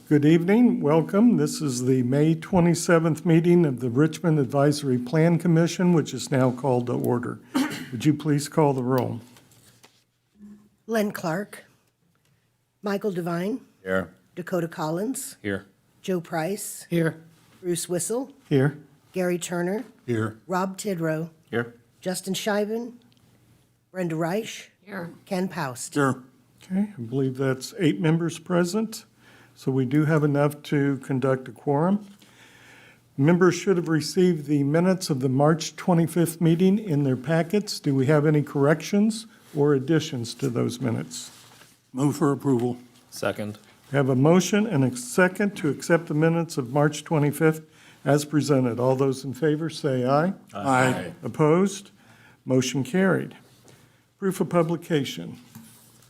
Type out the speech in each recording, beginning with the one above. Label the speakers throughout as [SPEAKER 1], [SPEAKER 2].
[SPEAKER 1] Good evening, welcome. This is the May 27th meeting of the Richmond Advisory Plan Commission, which is now called to order. Would you please call the roll?
[SPEAKER 2] Len Clark, Michael Devine,
[SPEAKER 3] Here.
[SPEAKER 2] Dakota Collins,
[SPEAKER 3] Here.
[SPEAKER 2] Joe Price,
[SPEAKER 3] Here.
[SPEAKER 2] Bruce Whistle,
[SPEAKER 1] Here.
[SPEAKER 2] Gary Turner,
[SPEAKER 3] Here.
[SPEAKER 2] Rob Tidrow,
[SPEAKER 3] Here.
[SPEAKER 2] Justin Scheiben, Brenda Reich, Ken Paust.
[SPEAKER 3] Here.
[SPEAKER 1] Okay, I believe that's 8 members present, so we do have enough to conduct a quorum. Members should have received the minutes of the March 25th meeting in their packets. Do we have any corrections or additions to those minutes?
[SPEAKER 3] Move for approval. Second.
[SPEAKER 1] We have a motion and a second to accept the minutes of March 25th as presented. All those in favor say aye.
[SPEAKER 3] Aye.
[SPEAKER 1] Opposed? Motion carried. Proof of publication.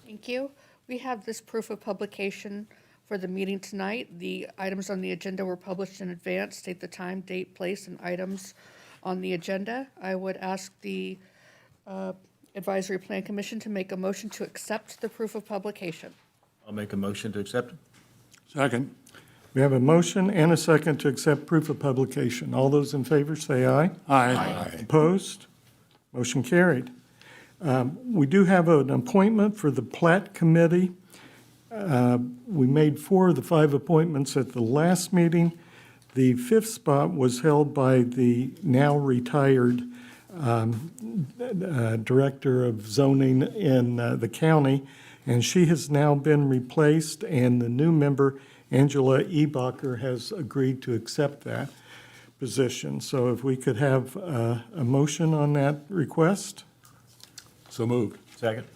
[SPEAKER 4] Thank you. We have this proof of publication for the meeting tonight. The items on the agenda were published in advance, state the time, date, place, and items on the agenda. I would ask the Advisory Plan Commission to make a motion to accept the proof of publication.
[SPEAKER 3] I'll make a motion to accept. Second.
[SPEAKER 1] We have a motion and a second to accept proof of publication. All those in favor say aye.
[SPEAKER 3] Aye.
[SPEAKER 1] Opposed? Motion carried. We do have an appointment for the Plat Committee. We made 4 of the 5 appointments at the last meeting. The 5th spot was held by the now retired Director of Zoning in the county, and she has now been replaced, and the new member, Angela Ebacher, has agreed to accept that position. So if we could have a motion on that request?
[SPEAKER 3] So moved. Second.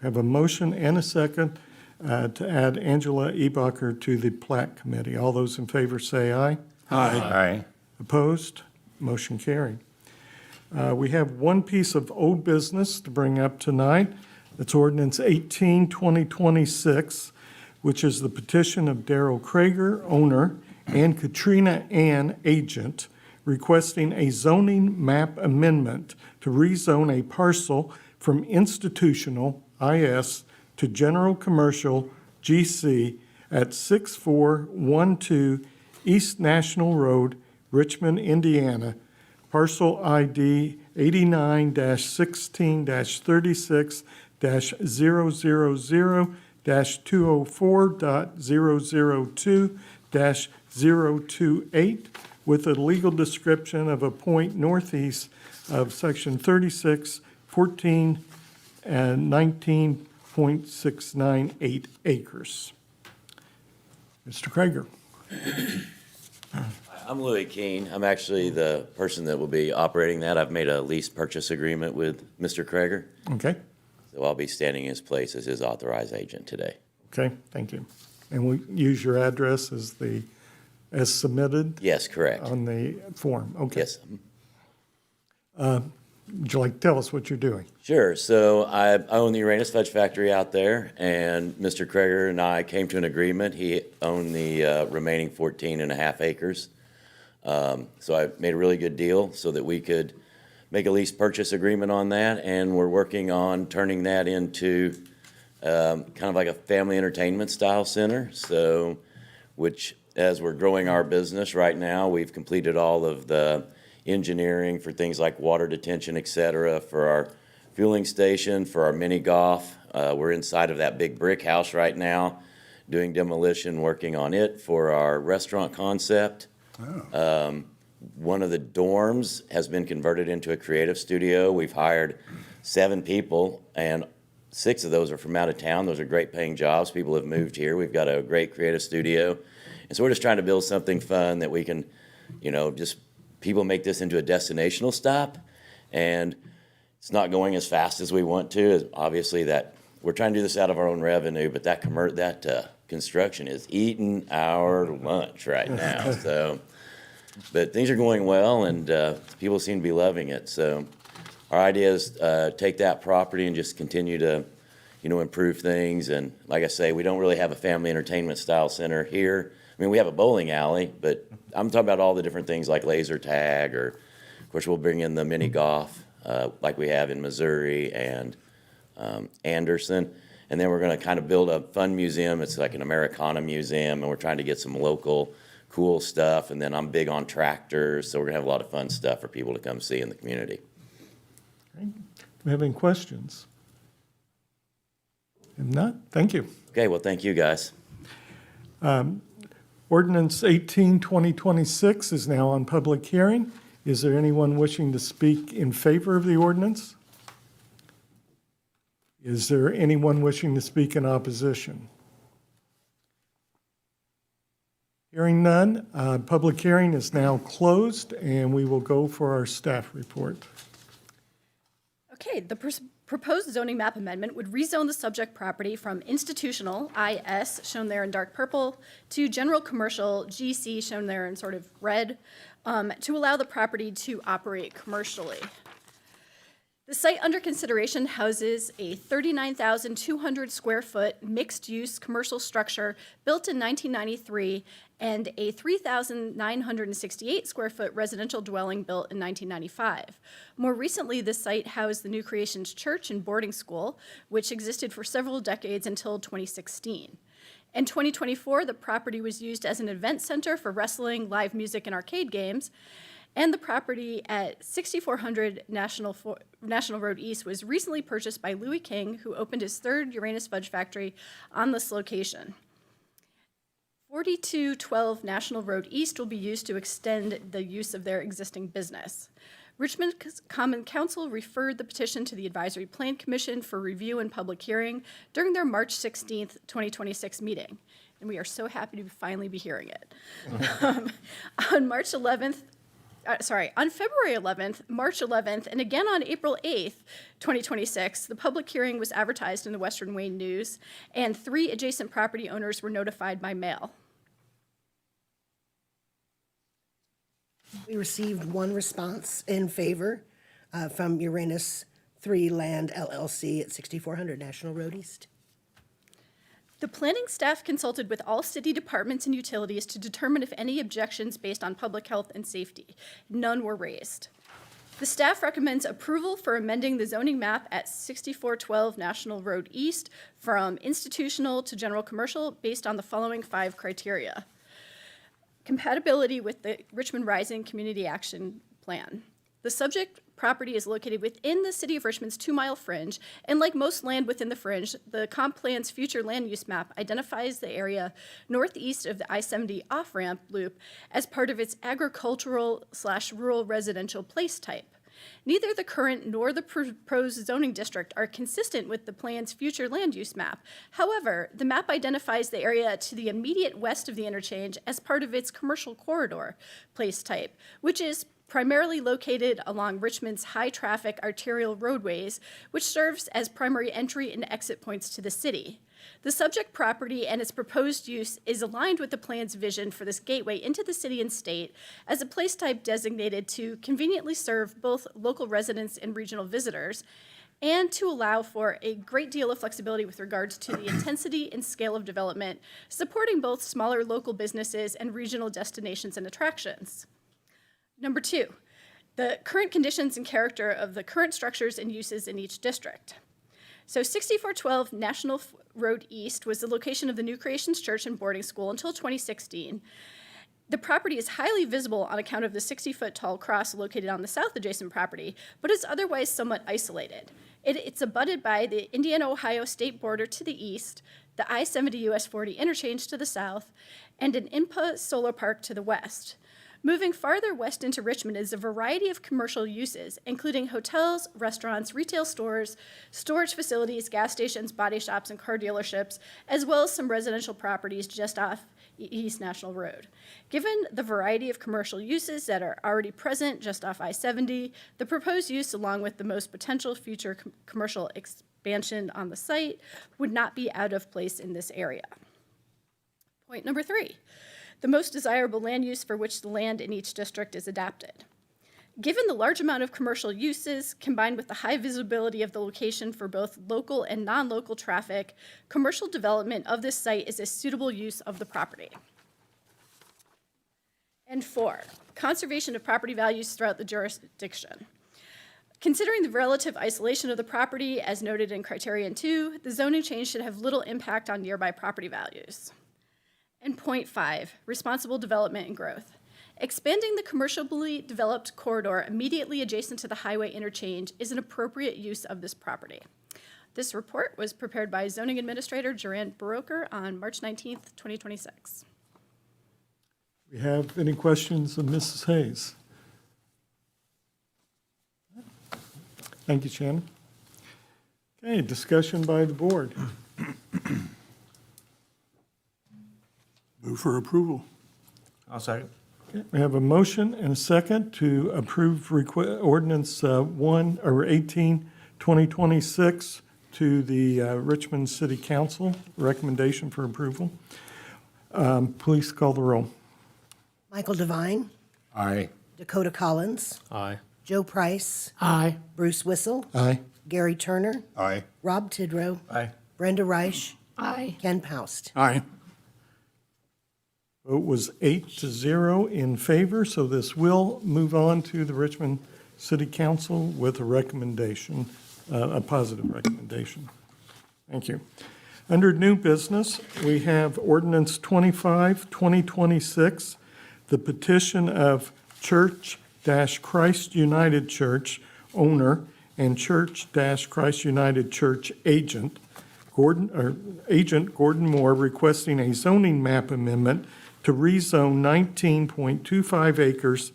[SPEAKER 1] Have a motion and a second to add Angela Ebacher to the Plat Committee. All those in favor say aye.
[SPEAKER 3] Aye.
[SPEAKER 1] Opposed? Motion carried. We have one piece of old business to bring up tonight. It's ordinance 18-2026, which is the petition of Darrell Krager, owner, and Katrina Ann, agent, requesting a zoning map amendment to rezone a parcel from institutional, IS, to general commercial, GC, at 6412 East National Road, Richmond, Indiana, parcel ID 89-16-36-000-204.002-028, with a legal description of a point northeast of section 36, 14, and 19.698 acres. Mr. Krager.
[SPEAKER 5] I'm Louis Keene. I'm actually the person that will be operating that. I've made a lease purchase agreement with Mr. Krager,
[SPEAKER 1] Okay,
[SPEAKER 5] so I'll be standing in his place as his authorized agent today.
[SPEAKER 1] okay, thank you. And we use your address as submitted
[SPEAKER 5] Yes, correct.
[SPEAKER 1] on the form? Okay.
[SPEAKER 5] Yes.
[SPEAKER 1] Would you like to tell us what you're doing?
[SPEAKER 5] Sure. So I own the Uranus Fudge Factory out there, and Mr. Krager and I came to an agreement. He owned the remaining 14 and a half acres. So I made a really good deal so that we could make a lease purchase agreement on that, and we're working on turning that into kind of like a family entertainment style center. So, which as we're growing our business right now, we've completed all of the engineering for things like water detention, et cetera, for our fueling station, for our mini golf. We're inside of that big brick house right now, doing demolition, working on it for our restaurant concept. One of the dorms has been converted into a creative studio. We've hired 7 people, and 6 of those are from out of town. Those are great paying jobs. People have moved here. We've got a great creative studio. And so we're just trying to build something fun that we can, just people make this into a destinational stop. And it's not going as fast as we want to. Obviously, that we're trying to do this out of our own revenue, but that construction is eating our lunch right now. So, but things are going well, and people seem to be loving it. So our idea is take that property and just continue to, improve things. And like I say, we don't really have a family entertainment style center here. I mean, we have a bowling alley, but I'm talking about all the different things like laser tag, or of course we'll bring in the mini golf like we have in Missouri and Anderson. And then we're going to kind of build a fun museum. It's like an Americana museum, and we're trying to get some local cool stuff. And then I'm big on tractors, so we're going to have a lot of fun stuff for people to come see in the community.
[SPEAKER 1] Do we have any questions? If not, thank you.
[SPEAKER 5] Okay, well, thank you, guys.
[SPEAKER 1] Ordinance 18, 2026 is now on public hearing. Is there anyone wishing to speak in favor of the ordinance? Is there anyone wishing to speak in opposition? Hearing none, public hearing is now closed, and we will go for our staff report.
[SPEAKER 6] Okay, the proposed zoning map amendment would rezone the subject property from institutional, IS, shown there in dark purple, to general commercial, GC, shown there in sort of red, to allow the property to operate commercially. The site under consideration houses a 39,200 square foot mixed-use commercial structure built in 1993 and a 3,968 square foot residential dwelling built in 1995. More recently, this site housed the New Creations Church and boarding school, which existed for several decades until 2016. In 2024, the property was used as an event center for wrestling, live music, and arcade games. And the property at 6400 National Road East was recently purchased by Louis King, who opened his third Uranus Fudge factory on this location. 4212 National Road East will be used to extend the use of their existing business. Richmond Common Council referred the petition to the Advisory Plan Commission for review and public hearing during their March 16th, 2026 meeting. And we are so happy to finally be hearing it. On February 11th, March 11th, and again on April 8th, 2026, the public hearing was advertised in the Western Wayne News, and 3 adjacent property owners were notified by mail.
[SPEAKER 2] We received one response in favor from Uranus 3 Land LLC at 6400 National Road East.
[SPEAKER 6] The planning staff consulted with all city departments and utilities to determine if any objections based on public health and safety. None were raised. The staff recommends approval for amending the zoning map at 6412 National Road East from institutional to general commercial based on the following 5 criteria. Compatibility with the Richmond Rising Community Action Plan. The subject property is located within the city of Richmond's 2-mile fringe, and like most land within the fringe, the comp plan's future land use map identifies the area northeast of the I-70 off-ramp loop as part of its agricultural/rural residential place type. Neither the current nor the proposed zoning district are consistent with the plan's future land use map. However, the map identifies the area to the immediate west of the interchange as part of its commercial corridor place type, which is primarily located along Richmond's high-traffic arterial roadways, which serves as primary entry and exit points to the city. The subject property and its proposed use is aligned with the plan's vision for this gateway into the city and state as a place type designated to conveniently serve both local residents and regional visitors, and to allow for a great deal of flexibility with regards to the intensity and scale of development, supporting both smaller local businesses and regional destinations and attractions. Number 2, the current conditions and character of the current structures and uses in each district. So 6412 National Road East was the location of the New Creations Church and boarding school until 2016. The property is highly visible on account of the 60-foot tall cross located on the south adjacent property, but is otherwise somewhat isolated. It's abutted by the Indiana-Ohio state border to the east, the I-70 US 40 interchange to the south, and an IMPA solar park to the west. Moving farther west into Richmond is a variety of commercial uses, including hotels, restaurants, retail stores, storage facilities, gas stations, body shops, and car dealerships, as well as some residential properties just off East National Road. Given the variety of commercial uses that are already present just off I-70, the proposed use, along with the most potential future commercial expansion on the site, would not be out of place in this area. Point number 3. The most desirable land use for which the land in each district is adapted. Given the large amount of commercial uses, combined with the high visibility of the location for both local and non-local traffic, commercial development of this site is a suitable use of the property. And 4, conservation of property values throughout the jurisdiction. Considering the relative isolation of the property, as noted in Criterion 2, the zoning change should have little impact on nearby property values. And point 5, responsible development and growth. Expanding the commercially developed corridor immediately adjacent to the highway interchange is an appropriate use of this property. This report was prepared by Zoning Administrator Joanne Baroker on March 19th, 2026.
[SPEAKER 1] We have any questions of Mrs. Hayes? Thank you, Shannon. Okay, discussion by the board.
[SPEAKER 3] Move for approval. I'll second.
[SPEAKER 1] Okay, we have a motion and a second to approve ordinance 18, 2026 to the Richmond City Council, recommendation for approval. Please call the roll.
[SPEAKER 2] Michael Devine,
[SPEAKER 3] Aye.
[SPEAKER 2] Dakota Collins,
[SPEAKER 3] Aye.
[SPEAKER 2] Joe Price,
[SPEAKER 3] Aye.
[SPEAKER 2] Bruce Whistle,
[SPEAKER 1] Aye.
[SPEAKER 2] Gary Turner,
[SPEAKER 3] Aye.
[SPEAKER 2] Rob Tidrow,
[SPEAKER 3] Aye.
[SPEAKER 2] Brenda Reich,
[SPEAKER 4] Aye.
[SPEAKER 2] Ken Paust.
[SPEAKER 3] Aye.
[SPEAKER 1] Vote was 8-0 in favor, so this will move on to the Richmond City Council with a recommendation, a positive recommendation. Thank you. Under new business, we have ordinance 25, 2026, the petition of Church-Christ United Church owner and Church-Christ United Church agent, Gordon Moore, requesting a zoning map amendment to rezone 19.25 acres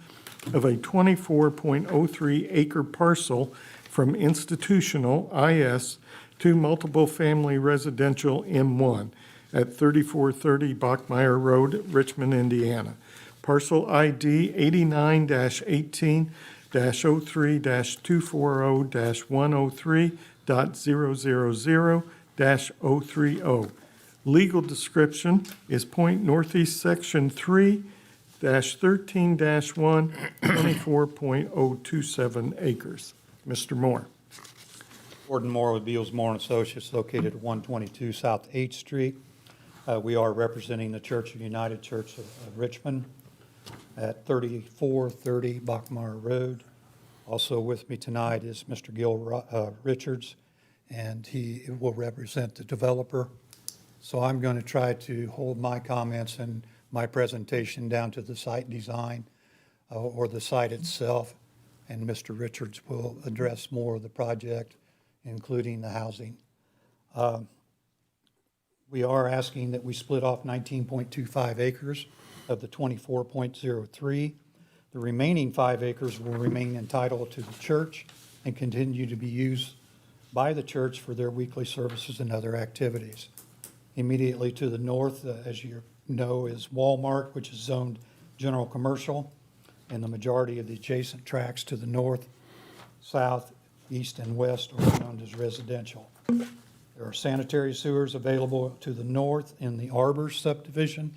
[SPEAKER 1] of a 24.03 acre parcel from institutional IS to multiple family residential M1 at 3430 Bachmeyer Road, Richmond, Indiana. Parcel ID 89-18-03-240-103.000-030. Legal description is point northeast section 3-13-1, 24.027 acres. Mr. Moore.
[SPEAKER 7] Gordon Moore with Beals Moore and Associates, located at 122 South 8th Street. We are representing the Church of United Church of Richmond at 3430 Bachmeyer Road. Also with me tonight is Mr. Gil Richards, and he will represent the developer. So I'm going to try to hold my comments and my presentation down to the site design or the site itself, and Mr. Richards will address more of the project, including the housing. We are asking that we split off 19.25 acres of the 24.03. The remaining 5 acres will remain entitled to the church and continue to be used by the church for their weekly services and other activities. Immediately to the north, as you know, is Walmart, which is zoned general commercial, and the majority of the adjacent tracts to the north, south, east, and west are zoned as residential. There are sanitary sewers available to the north in the Arbors subdivision,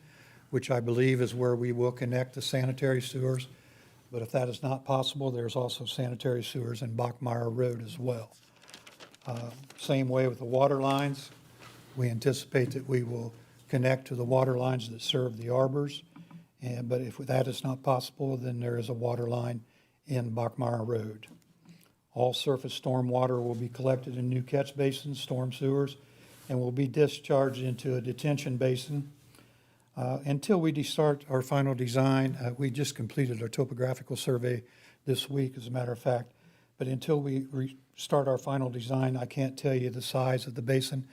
[SPEAKER 7] which I believe is where we will connect the sanitary sewers. But if that is not possible, there's also sanitary sewers in Bachmeyer Road as well. Same way with the water lines. We anticipate that we will connect to the water lines that serve the Arbors. But if that is not possible, then there is a water line in Bachmeyer Road. All surface storm water will be collected in new catch basins, storm sewers, and will be discharged into a detention basin. Until we start our final design, we just completed our topographical survey this week, as a matter of fact. But until we start our final design, I can't tell you the size of the basin.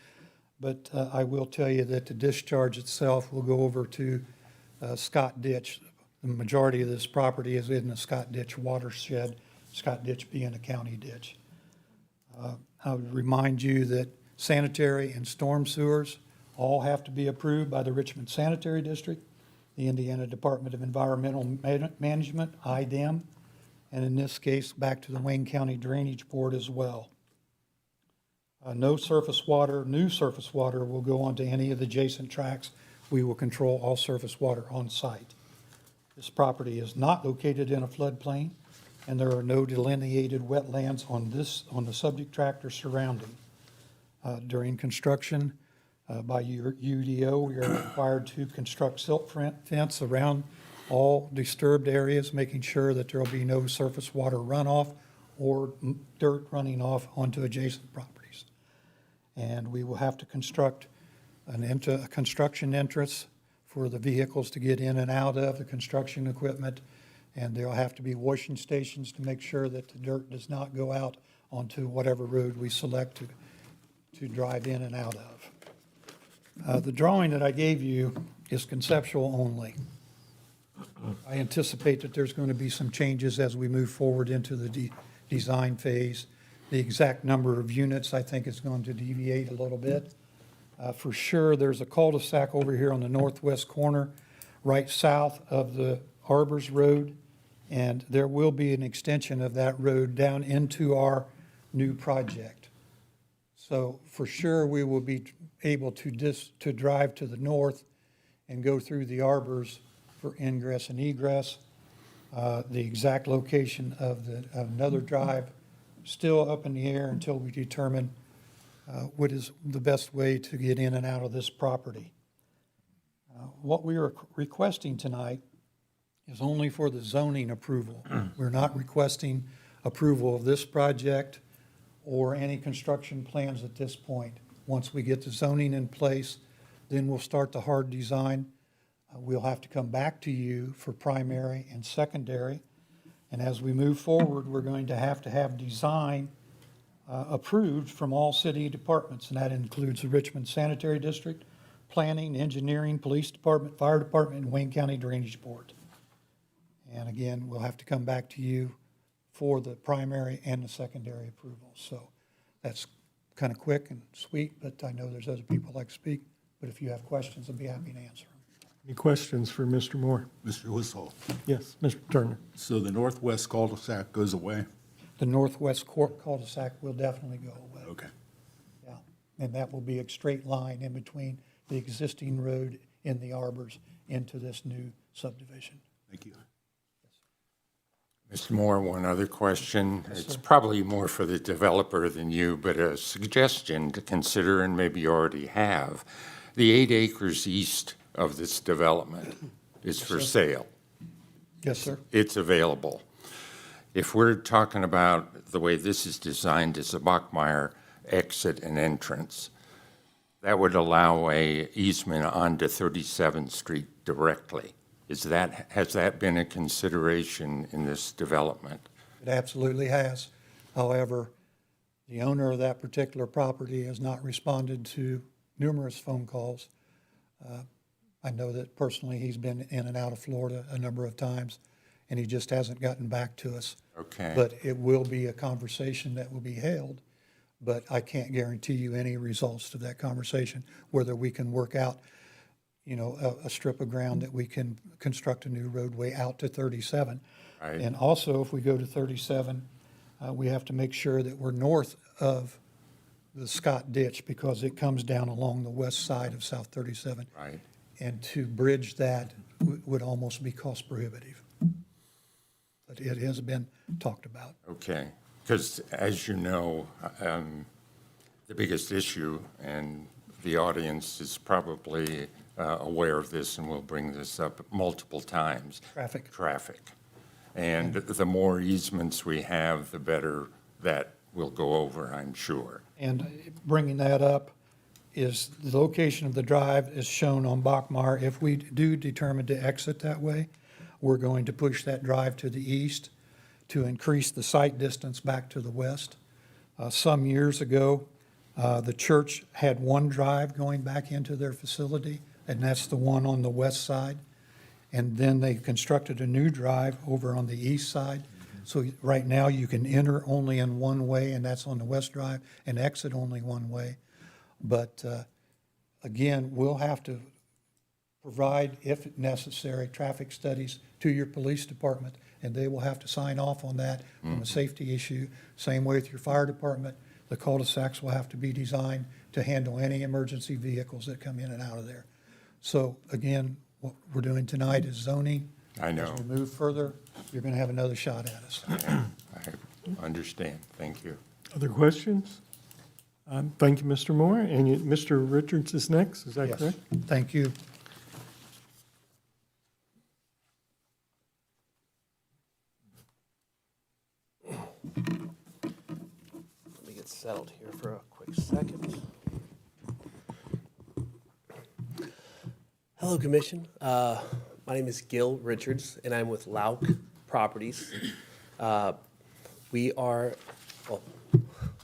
[SPEAKER 7] But I will tell you that the discharge itself will go over to Scott Ditch. The majority of this property is in the Scott Ditch watershed, Scott Ditch being a county ditch. I would remind you that sanitary and storm sewers all have to be approved by the Richmond Sanitary District, the Indiana Department of Environmental Management, IDEM, and in this case, back to the Wayne County Drainage Board as well. No surface water, new surface water will go onto any of the adjacent tracts. We will control all surface water on site. This property is not located in a floodplain, and there are no delineated wetlands on the subject tract or surrounding. During construction by UDO, we are required to construct silt fence around all disturbed areas, making sure that there will be no surface water runoff or dirt running off onto adjacent properties. And we will have to construct a construction entrance for the vehicles to get in and out of, the construction equipment, and there'll have to be washing stations to make sure that the dirt does not go out onto whatever road we select to drive in and out of. The drawing that I gave you is conceptual only. I anticipate that there's going to be some changes as we move forward into the design phase. The exact number of units, I think, is going to deviate a little bit. For sure, there's a cul-de-sac over here on the northwest corner, right south of the Arbors Road, and there will be an extension of that road down into our new project. So for sure, we will be able to drive to the north and go through the arbors for ingress and egress. The exact location of another drive still up in the air until we determine what is the best way to get in and out of this property. What we are requesting tonight is only for the zoning approval. We're not requesting approval of this project or any construction plans at this point. Once we get the zoning in place, then we'll start the hard design. We'll have to come back to you for primary and secondary. And as we move forward, we're going to have design approved from all city departments, and that includes the Richmond Sanitary District, Planning, Engineering, Police Department, Fire Department, and Wayne County Drainage Board. And again, we'll have to come back to you for the primary and the secondary approval. So that's kind of quick and sweet, but I know there's other people like to speak. But if you have questions, I'll be happy to answer them.
[SPEAKER 1] Any questions for Mr. Moore?
[SPEAKER 3] Mr. Whistle,
[SPEAKER 1] Yes, Mr. Turner.
[SPEAKER 3] so the northwest cul-de-sac goes away?
[SPEAKER 7] The northwest cul-de-sac will definitely go away.
[SPEAKER 3] Okay.
[SPEAKER 7] Yeah, and that will be a straight line in between the existing road in the arbors into this new subdivision.
[SPEAKER 3] Thank you.
[SPEAKER 8] Mr. Moore, one other question. It's probably more for the developer than you, but a suggestion to consider, and maybe you already have. The 8 acres east of this development is for sale.
[SPEAKER 7] Yes, sir.
[SPEAKER 8] It's available. If we're talking about the way this is designed as a Bachmeyer exit and entrance, that would allow a easement onto 37th Street directly. Has that been a consideration in this development?
[SPEAKER 7] It absolutely has. However, the owner of that particular property has not responded to numerous phone calls. I know that personally he's been in and out of Florida a number of times, and he just hasn't gotten back to us.
[SPEAKER 8] Okay.
[SPEAKER 7] But it will be a conversation that will be held, but I can't guarantee you any results to that conversation, whether we can work out, a strip of ground that we can construct a new roadway out to 37.
[SPEAKER 8] Right.
[SPEAKER 7] And also, if we go to 37, we have to make sure that we're north of the Scott Ditch because it comes down along the west side of South 37.
[SPEAKER 8] Right.
[SPEAKER 7] And to bridge that would almost be cost prohibitive. But it has been talked about.
[SPEAKER 8] Okay, because as you know, the biggest issue, and the audience is probably aware of this, and we'll bring this up multiple times.
[SPEAKER 7] Traffic.
[SPEAKER 8] Traffic. And the more easements we have, the better that will go over, I'm sure.
[SPEAKER 7] And bringing that up is the location of the drive is shown on Bachmeyer. If we do determine to exit that way, we're going to push that drive to the east to increase the sight distance back to the west. Some years ago, the church had one drive going back into their facility, and that's the one on the west side. And then they constructed a new drive over on the east side. So right now you can enter only in one way, and that's on the west drive, and exit only one way. But again, we'll have to provide, if necessary, traffic studies to your police department, and they will have to sign off on that from a safety issue. Same way with your fire department. The cul-de-sacs will have to be designed to handle any emergency vehicles that come in and out of there. So again, what we're doing tonight is zoning.
[SPEAKER 8] I know.
[SPEAKER 7] As we move further, you're going to have another shot at us.
[SPEAKER 8] I understand. Thank you.
[SPEAKER 1] Other questions? Thank you, Mr. Moore. And Mr. Richards is next, is that
[SPEAKER 7] Yes,
[SPEAKER 1] correct?
[SPEAKER 7] thank you.
[SPEAKER 9] settled here for a quick second. Hello, Commission. My name is Gil Richards, and I'm with Lauk Properties. We are, well,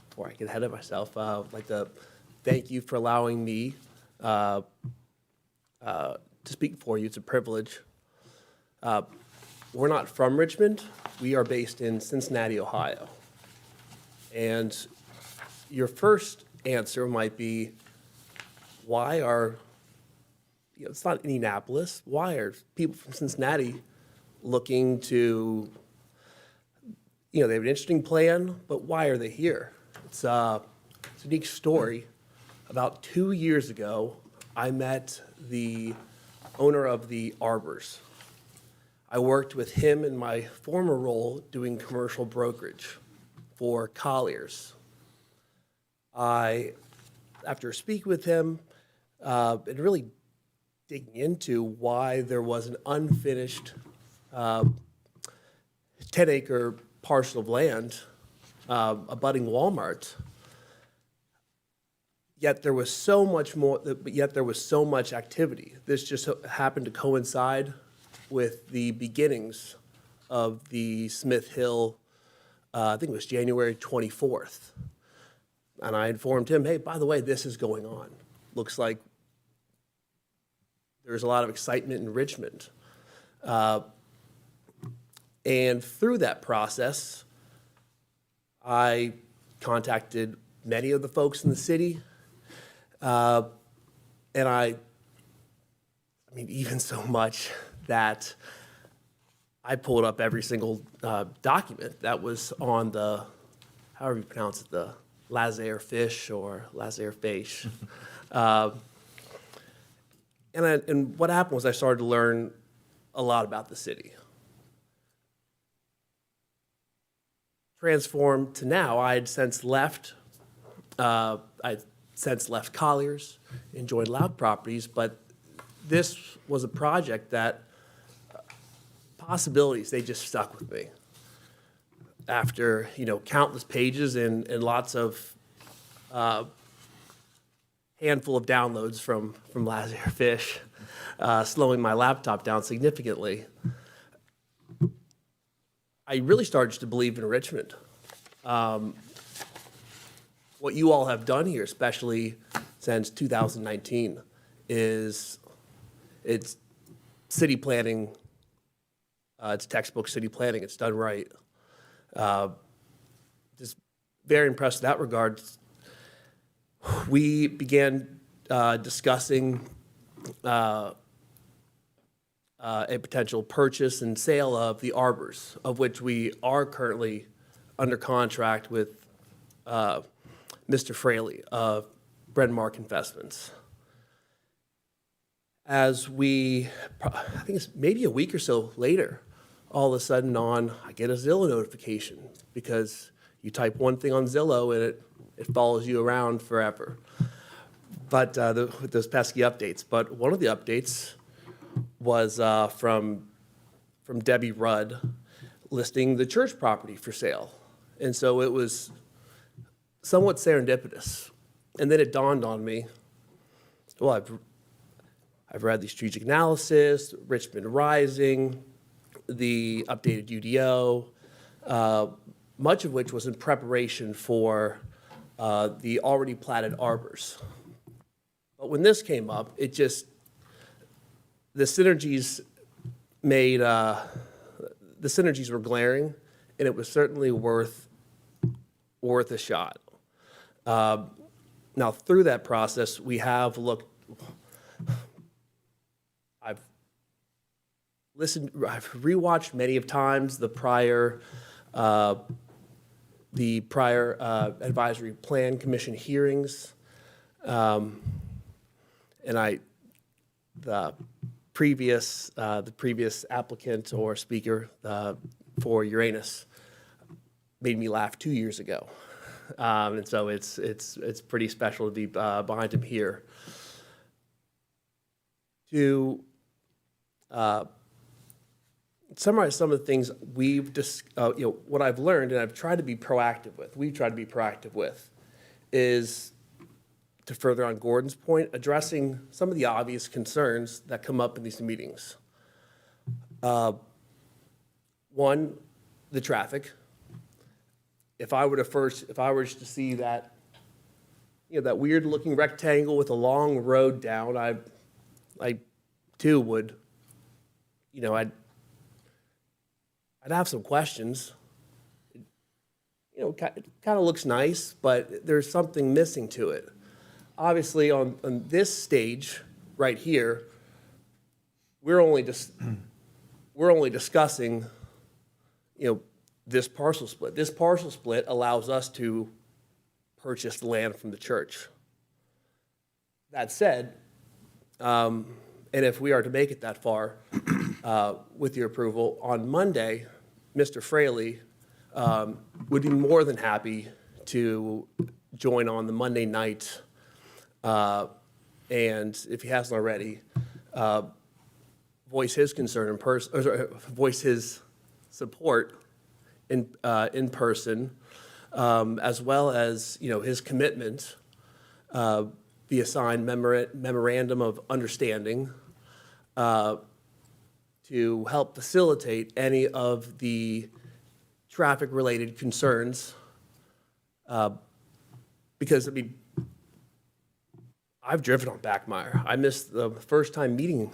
[SPEAKER 9] before I get ahead of myself, I'd like to thank you for allowing me to speak for you. It's a privilege. We're not from Richmond. We are based in Cincinnati, Ohio. And your first answer might be, why are, it's not Indianapolis, why are people from Cincinnati looking to, they have an interesting plan, but why are they here? It's a unique story. About 2 years ago, I met the owner of the Arbors. I worked with him in my former role doing commercial brokerage for Colliers. After speaking with him and really digging into why there was an unfinished 10-acre parcel of land abutting Walmart, yet there was so much more, yet there was so much activity. This just happened to coincide with the beginnings of the Smith Hill, I think it was January 24th. And I informed him, hey, by the way, this is going on. Looks like there's a lot of excitement in Richmond. And through that process, I contacted many of the folks in the city. And I mean, even so much that I pulled up every single document that was on the, however you pronounce it, the laissez-faire or laissez-faire. And what happened was I started to learn a lot about the city. Transformed to now, I had since left Colliers and joined Lauk Properties, but this was a project that possibilities, they just stuck with me. After, countless pages and lots of handful of downloads from laissez-faire, slowing my laptop down significantly, I really started to believe in Richmond. What you all have done here, especially since 2019, is it's city planning. It's textbook city planning. It's done right. Just very impressed in that regard. We began discussing a potential purchase and sale of the Arbors, of which we are currently under contract with Mr. Fraley of Brenmark Investments. As I think it's maybe a week or so later, all of a sudden I get a Zillow notification because you type one thing on Zillow and it follows you around forever. But with those pesky updates. But one of the updates was from Debbie Rudd listing the church property for sale. And so it was somewhat serendipitous. And then it dawned on me, well, I've read the strategic analysis, Richmond Rising, the updated UDO, much of which was in preparation for the already platted Arbors. But when this came up, the synergies were glaring, and it was certainly worth a shot. Now, through that process, we have looked. I've rewatched many of times the prior Advisory Plan Commission hearings, and the previous applicant or speaker for Uranus made me laugh 2 years ago, and so it's pretty special to be behind him here. To summarize some of the things what I've learned and we've tried to be proactive with, is, to further on Gordon's point, addressing some of the obvious concerns that come up in these meetings. One, the traffic. If I were to see that, that weird looking rectangle with a long road down, I too would, I'd have some questions. It kind of looks nice, but there's something missing to it. Obviously, on this stage right here, we're only discussing, this parcel split. This parcel split allows us to purchase the land from the church. That said, and if we are to make it that far, with your approval, on Monday, Mr. Fraley would be more than happy to join on the Monday night, and if he hasn't already, voice his concern in person, or voice his support in person, as well as his commitment via signed memorandum of understanding to help facilitate any of the traffic-related concerns, because I've driven on Backmeyer. I missed the first time meeting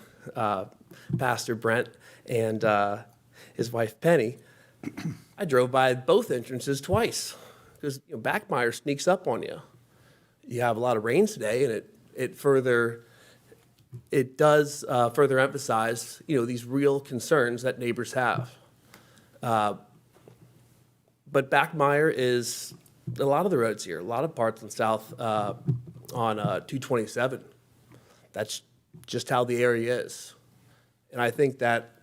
[SPEAKER 9] Pastor Brent and his wife Penny. I drove by both entrances twice because Backmeyer sneaks up on you. You have a lot of rain today, and it does further emphasize these real concerns that neighbors have. But Backmeyer is a lot of the roads here, a lot of parts in south on 227. That's just how the area is. And I think that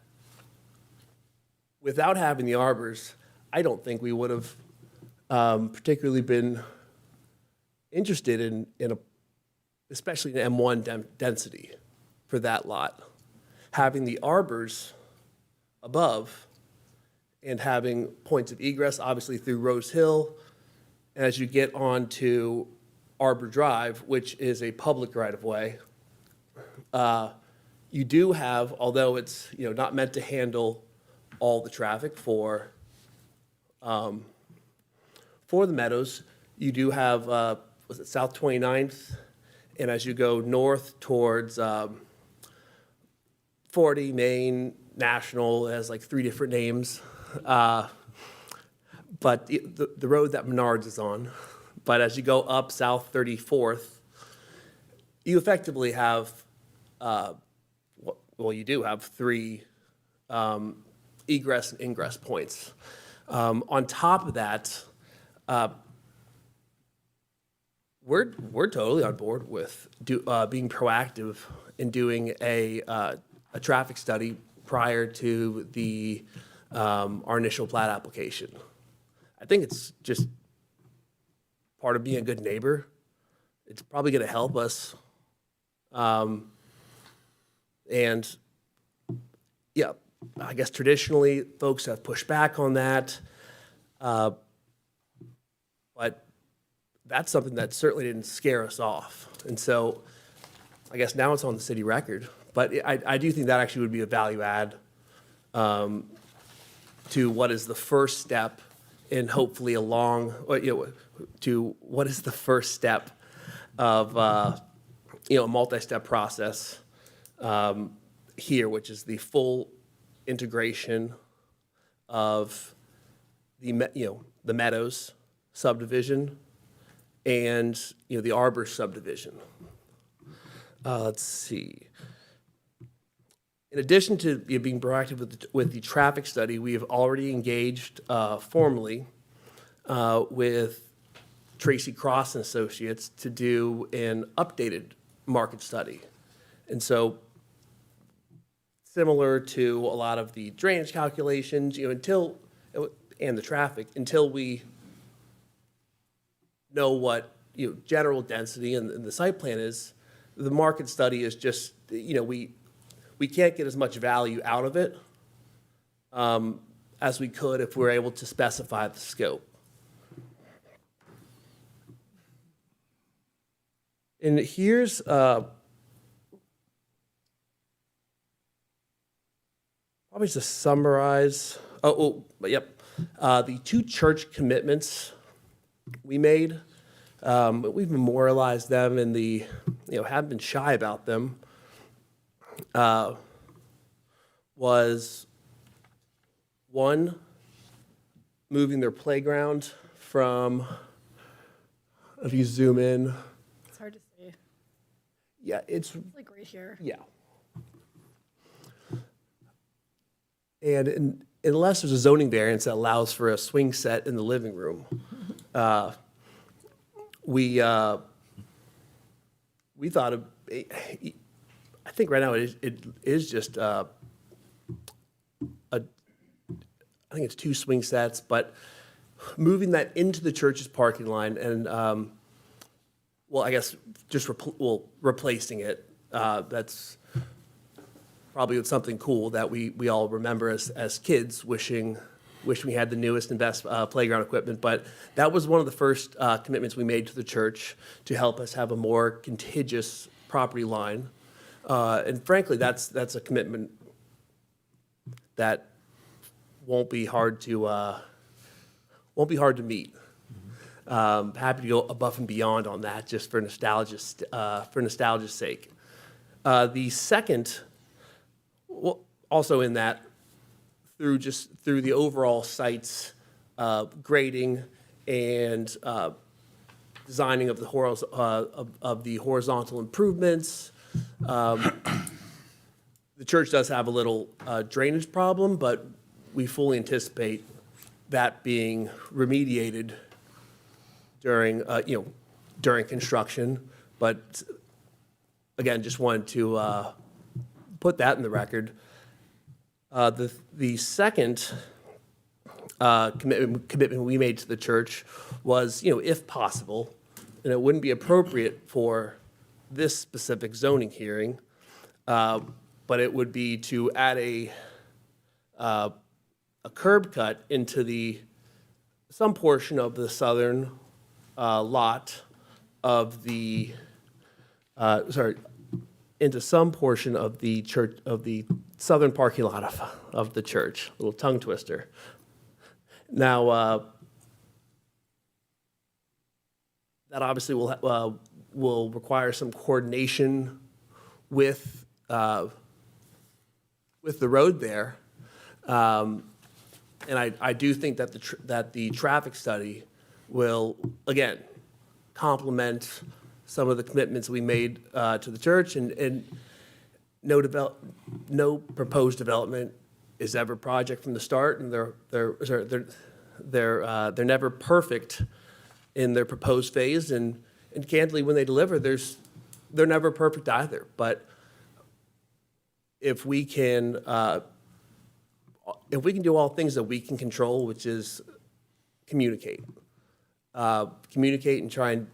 [SPEAKER 9] without having the arbors, I don't think we would have particularly been interested in especially an M1 density for that lot. Having the arbors above and having points of egress, obviously through Rose Hill, and as you get onto Arbor Drive, which is a public right-of-way, you do have, although it's not meant to handle all the traffic for the Meadows, you do have was it South 29th, and as you go north towards 40 Main National, it has like 3 different names, but the road that Menards is on. But as you go up South 34th, you effectively have, you do have 3 egress and ingress points. On top of that, we're totally on board with being proactive in doing a traffic study prior to our initial plat application. I think it's just part of being a good neighbor. It's probably going to help us. And yeah, I guess traditionally folks have pushed back on that. But that's something that certainly didn't scare us off. And so I guess now it's on the city record. But I do think that actually would be a value add to what is the first step in hopefully to what is the first step of a multi-step process here, which is the full integration of the Meadows subdivision and the Arbor subdivision. Let's see. In addition to being proactive with the traffic study, we have already engaged formally with Tracy Cross and Associates to do an updated market study. And so similar to a lot of the drainage calculations, and the traffic, until we know what general density and the site plan is, the market study is just, we can't get as much value out of it as we could if we were able to specify the scope. And here's probably to summarize. But yep. The two church commitments we made, we've memorialized them in haven't been shy about them. Was one, moving their playground from, if you zoom in,
[SPEAKER 6] It's hard to see.
[SPEAKER 9] yeah, it's,
[SPEAKER 6] It's like right here.
[SPEAKER 9] yeah. And unless there's a zoning variance that allows for a swing set in the living room, we thought I think right now it is just I think it's two swing sets, but moving that into the church's parking line and, well, I guess just replacing it. That's probably something cool that we all remember as kids, wishing we had the newest and best playground equipment. But that was one of the first commitments we made to the church to help us have a more contiguous property line. And frankly, that's a commitment that won't be hard to meet. Happy to go above and beyond on that, just for nostalgia's sake. The second, well, also in that, through the overall site's grading and designing of the horizontal improvements. The church does have a little drainage problem, but we fully anticipate that being remediated during construction. But again, just wanted to put that in the record. The second commitment we made to the church was, if possible, and it wouldn't be appropriate for this specific zoning hearing, but it would be to add a curb cut into some portion of the southern lot of the into some portion of the church, of the southern parking lot of the church. A little tongue twister. Now, that obviously will require some coordination with the road there. And I do think that the traffic study will, again, complement some of the commitments we made to the church, and no proposed development is ever project from the start, and they're never perfect in their proposed phase, and candidly, when they deliver, they're never perfect either. But if we can do all things that we can control, which is communicate and try and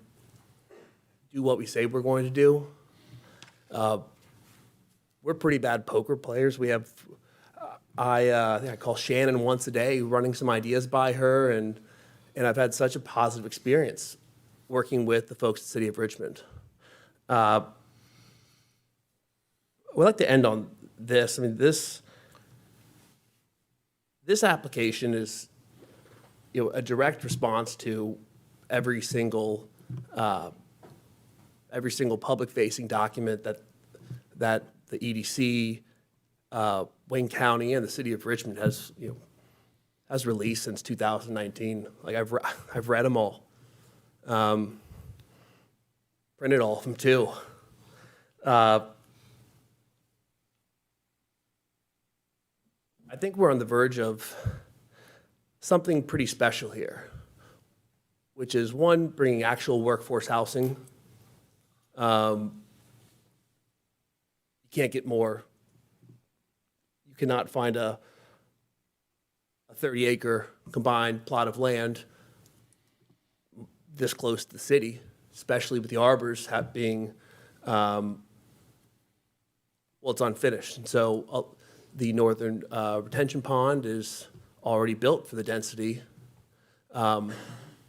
[SPEAKER 9] do what we say we're going to do. We're pretty bad poker players. We have, I think I call Shannon once a day, running some ideas by her, and I've had such a positive experience working with the folks at the City of Richmond. We'd like to end on this. I mean, this application is, a direct response to every single public-facing document that the EDC, Wayne County, and the City of Richmond has released since 2019. Like I've read them all, printed all of them too. I think we're on the verge of something pretty special here, which is one, bringing actual workforce housing. You can't get more. You cannot find a 30-acre combined plot of land this close to the city, especially with the arbors being, well, it's unfinished. And so the northern retention pond is already built for the density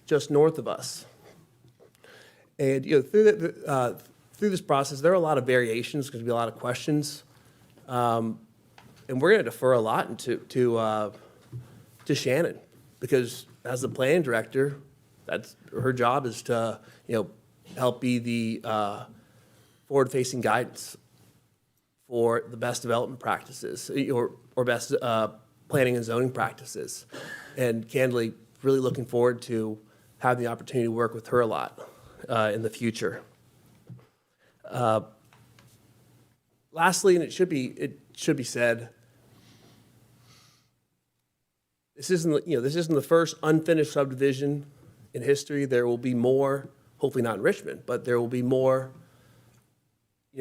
[SPEAKER 9] just north of us. And through through this process, there are a lot of variations, going to be a lot of questions. And we're going to defer a lot to Shannon, because as the planning director, that's her job, is to, help be the forward-facing guidance for the best development practices, or best planning and zoning practices. And candidly, really looking forward to having the opportunity to work with her a lot in the future. Lastly, and it should be said, this isn't the first unfinished subdivision in history. There will be more, hopefully not in Richmond, but there will be more,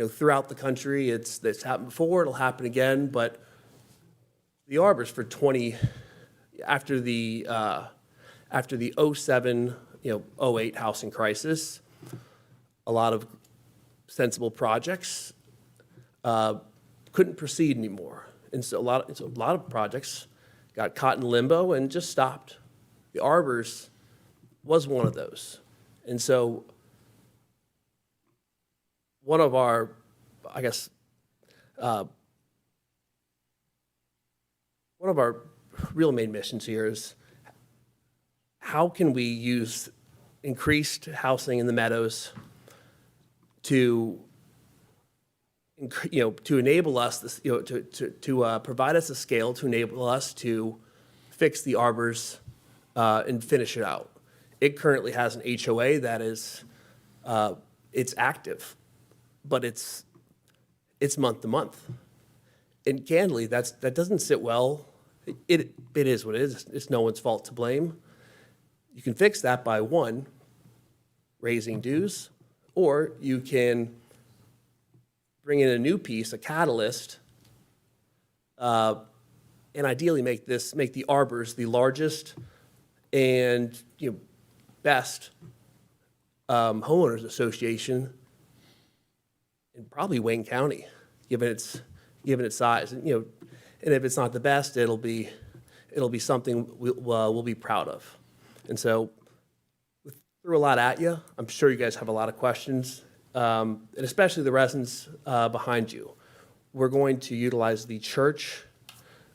[SPEAKER 9] throughout the country. It's happened before, it'll happen again, but the arbors for after the 07, 08 housing crisis, a lot of sensible projects couldn't proceed anymore. And so a lot of projects got caught in limbo and just stopped. The arbors was one of those. And so one of our, one of our real main missions here is how can we use increased housing in the meadows to enable us, to provide us a scale to enable us to fix the arbors and finish it out. It currently has an HOA that is, it's active, but it's month to month. And candidly, that doesn't sit well. It is what it is. It's no one's fault to blame. You can fix that by, one, raising dues, or you can bring in a new piece, a catalyst, and ideally make the arbors the largest and best homeowners association in probably Wayne County, given its size. And if it's not the best, it'll be something we'll be proud of. And so, we threw a lot at you. I'm sure you guys have a lot of questions, and especially the residents behind you. We're going to utilize the church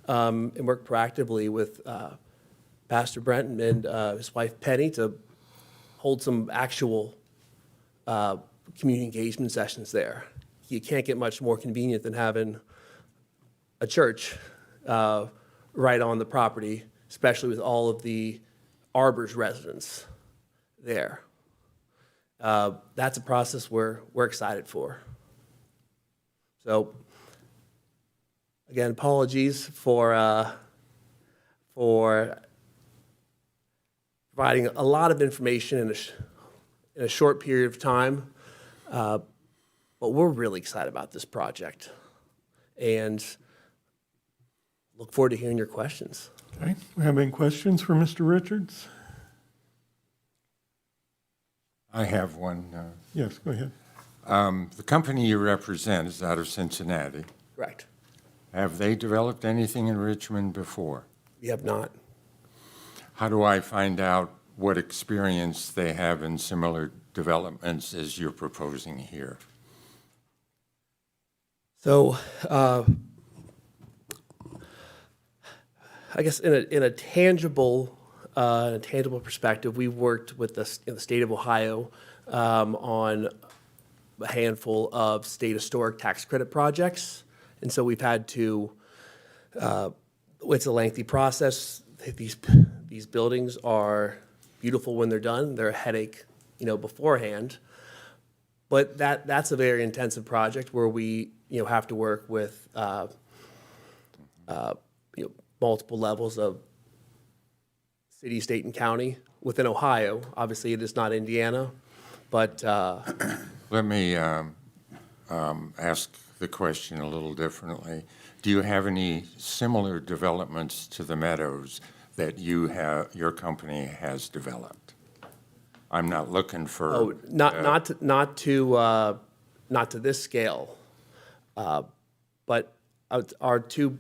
[SPEAKER 9] and work proactively with Pastor Brent and his wife Penny to hold some actual community engagement sessions there. You can't get much more convenient than having a church right on the property, especially with all of the Arbors residents there. That's a process we're excited for. So, again, apologies for providing a lot of information in a short period of time, but we're really excited about this project and look forward to hearing your questions.
[SPEAKER 1] Okay, we have any questions for Mr. Richards?
[SPEAKER 8] I have one.
[SPEAKER 1] Yes, go ahead.
[SPEAKER 8] The company you represent is out of Cincinnati.
[SPEAKER 9] Correct.
[SPEAKER 8] Have they developed anything in Richmond before?
[SPEAKER 9] We have not.
[SPEAKER 8] How do I find out what experience they have in similar developments as you're proposing here?
[SPEAKER 9] So, I guess in a tangible perspective, we've worked with the state of Ohio on a handful of state historic tax credit projects, and so we've had to. It's a lengthy process. These buildings are beautiful when they're done. They're a headache, beforehand. But that's a very intensive project where we have to work with multiple levels of city, state, and county within Ohio. Obviously, it is not Indiana, but
[SPEAKER 8] Let me ask the question a little differently. Do you have any similar developments to the Meadows that your company has developed? I'm not looking for.
[SPEAKER 9] not to this scale, but our two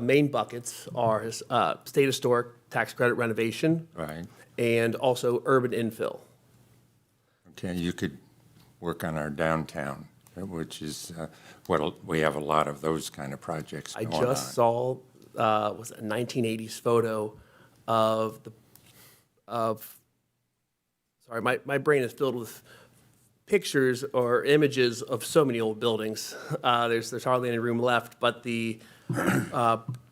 [SPEAKER 9] main buckets are state historic tax credit renovation,
[SPEAKER 8] Right.
[SPEAKER 9] and also urban infill.
[SPEAKER 8] Okay, you could work on our downtown, which is what we have a lot of those kind of projects
[SPEAKER 9] I
[SPEAKER 8] going on.
[SPEAKER 9] just saw, was it a 1980s photo of sorry, my brain is filled with pictures or images of so many old buildings. There's hardly any room left, but the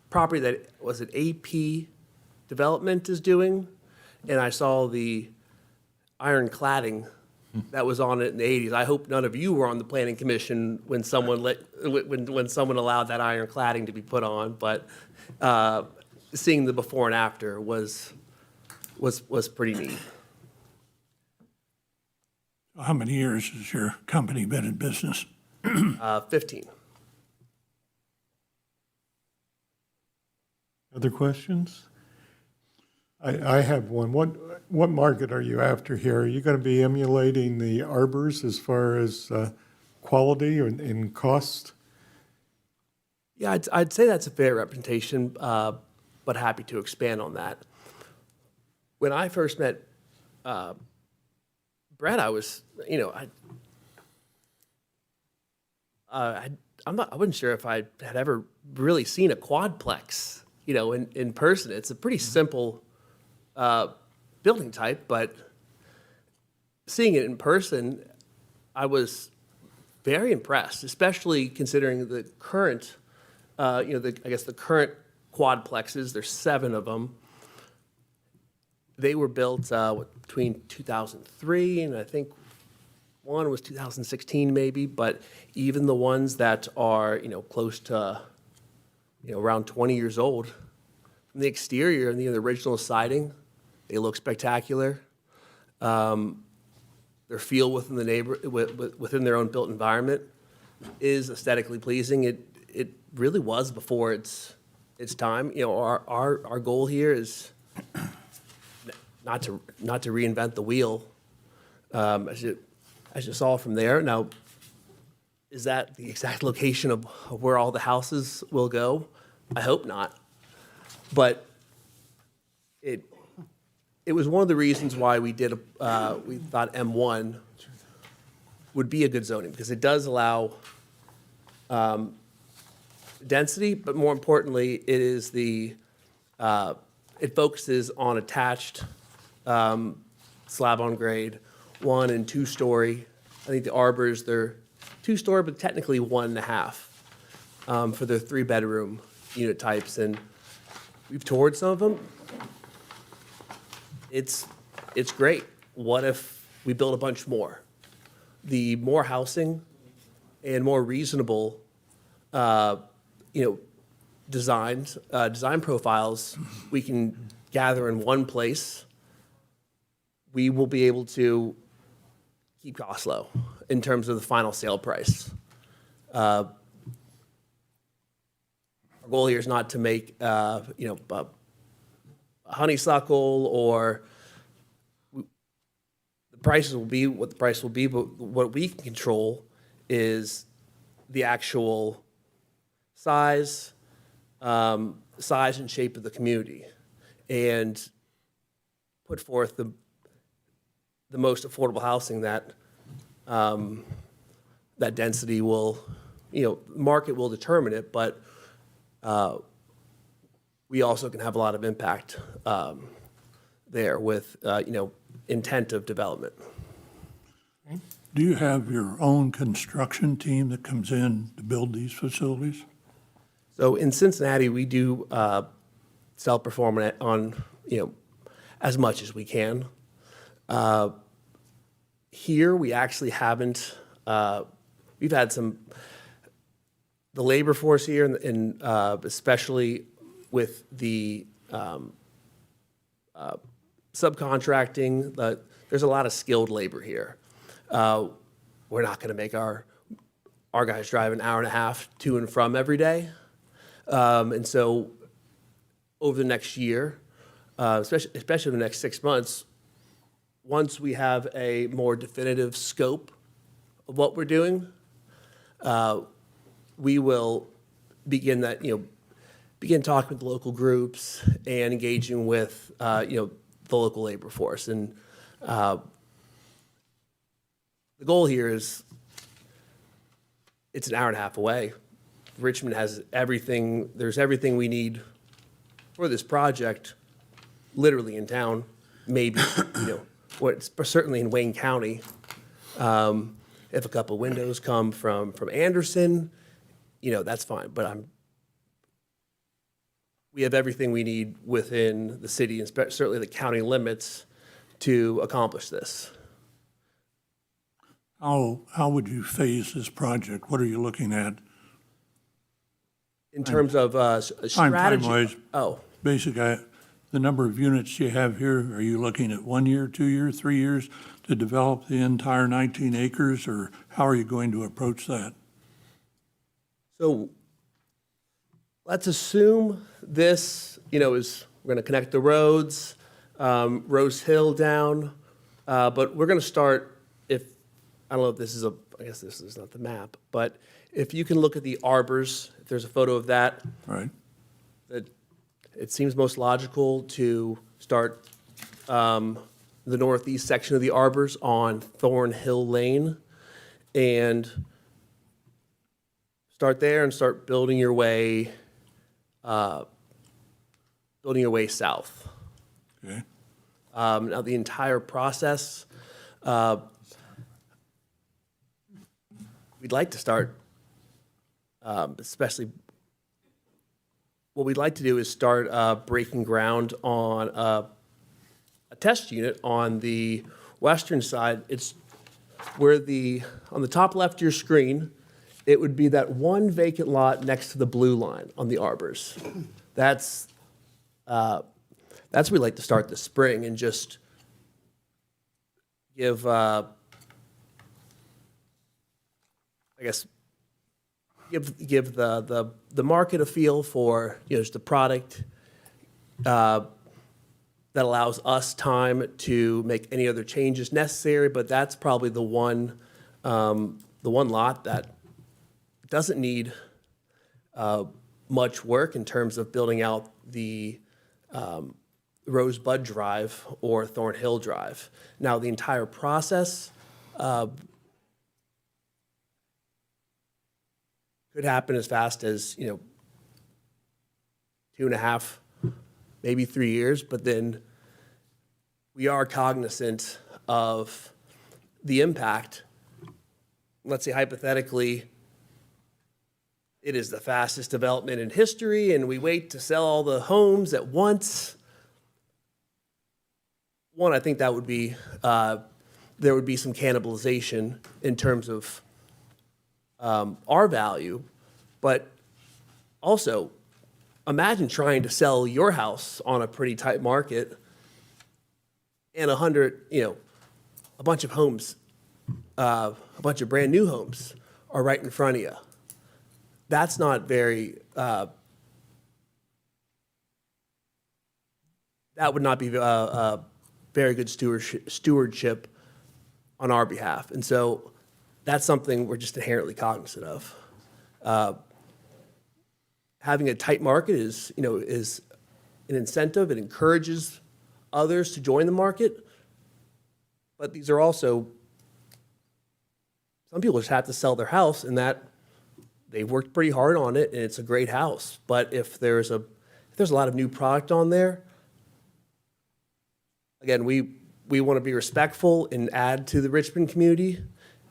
[SPEAKER 9] property that, was it AP Development is doing, and I saw the iron cladding that was on it in the 80s. I hope none of you were on the planning commission when someone when someone allowed that iron cladding to be put on, but seeing the before and after was pretty neat.
[SPEAKER 10] How many years has your company been in business?
[SPEAKER 9] 15.
[SPEAKER 1] Other questions? I have one. What market are you after here? Are you going to be emulating the Arbors as far as quality and cost?
[SPEAKER 9] Yeah, I'd say that's a fair representation, but happy to expand on that. When I first met Brett, I was, I wasn't sure if I had ever really seen a quadplex, in person. It's a pretty simple building type, but seeing it in person, I was very impressed, especially considering the current, the current quadplexes. There's 7 of them. They were built between 2003 and I think one was 2016 maybe, but even the ones that are, close to, around 20 years old, from the exterior and the original siding, they look spectacular. Their feel within the within their own built environment is aesthetically pleasing. It really was before its time. Our goal here is not to reinvent the wheel, as you saw from there. Now, is that the exact location of where all the houses will go? I hope not. But it was one of the reasons why we did we thought M1 would be a good zoning, because it does allow density, but more importantly, it is it focuses on attached slab on grade, 1 and 2 story. I think the Arbors, they're 2 story, but technically 1.5 for their 3-bedroom unit types. And we've toured some of them. It's great. What if we build a bunch more? The more housing and more reasonable, design profiles we can gather in one place, we will be able to keep costs low in terms of the final sale price. Our goal here is not to make, a honeysuckle, or the prices will be what the price will be, but what we can control is the actual size and shape of the community, and put forth the most affordable housing that that density will, market will determine it, but we also can have a lot of impact there with, intent of development.
[SPEAKER 10] Do you have your own construction team that comes in to build these facilities?
[SPEAKER 9] So in Cincinnati, we do self-perform on, as much as we can. Here, we actually haven't, we've had the labor force here, and especially with the subcontracting, there's a lot of skilled labor here. We're not going to make our guys drive an hour and a half to and from every day. And so over the next year, especially the next 6 months, once we have a more definitive scope of what we're doing, we will begin talking with the local groups and engaging with, the local labor force. And the goal here is it's an hour and a half away. Richmond has everything, there's everything we need for this project, literally in town, maybe, certainly in Wayne County. If a couple windows come from Anderson, that's fine, but we have everything we need within the city and certainly the county limits to accomplish this.
[SPEAKER 10] How would you phase this project? What are you looking at?
[SPEAKER 9] In terms of strategy.
[SPEAKER 10] Time-wise,
[SPEAKER 9] Oh,
[SPEAKER 10] basically, the number of units you have here, are you looking at 1 year, 2 years, 3 years to develop the entire 19 acres, or how are you going to approach that?
[SPEAKER 9] so let's assume this, is, we're gonna connect the roads, Rose Hill down, but we're gonna start, I don't know if this is I guess this is not the map, but if you can look at the arbors, if there's a photo of that,
[SPEAKER 10] Right?
[SPEAKER 9] it seems most logical to start the northeast section of the arbors on Thornhill Lane and start there and start building your way south.
[SPEAKER 10] Okay.
[SPEAKER 9] Now, the entire process, we'd like to start, especially, what we'd like to do is start breaking ground on a test unit on the western side. It's where on the top left of your screen, it would be that one vacant lot next to the blue line on the arbors. That's where we'd like to start this spring and just give, give the market a feel for, just the product that allows us time to make any other changes necessary, but that's probably the one lot that doesn't need much work in terms of building out the Rosebud Drive or Thornhill Drive. Now, the entire process could happen as fast as, 2.5, maybe 3 years, but then we are cognizant of the impact. Let's say hypothetically, it is the fastest development in history, and we wait to sell all the homes at once. One, I think that would be, there would be some cannibalization in terms of our value, but also imagine trying to sell your house on a pretty tight market and a bunch of homes, a bunch of brand new homes are right in front of you. That's not very, that would not be a very good stewardship on our behalf. And so that's something we're just inherently cognizant of. Having a tight market is an incentive. It encourages others to join the market. But these are also, some people just have to sell their house, and that they've worked pretty hard on it, and it's a great house. But if there's a lot of new product on there, again, we want to be respectful and add to the Richmond community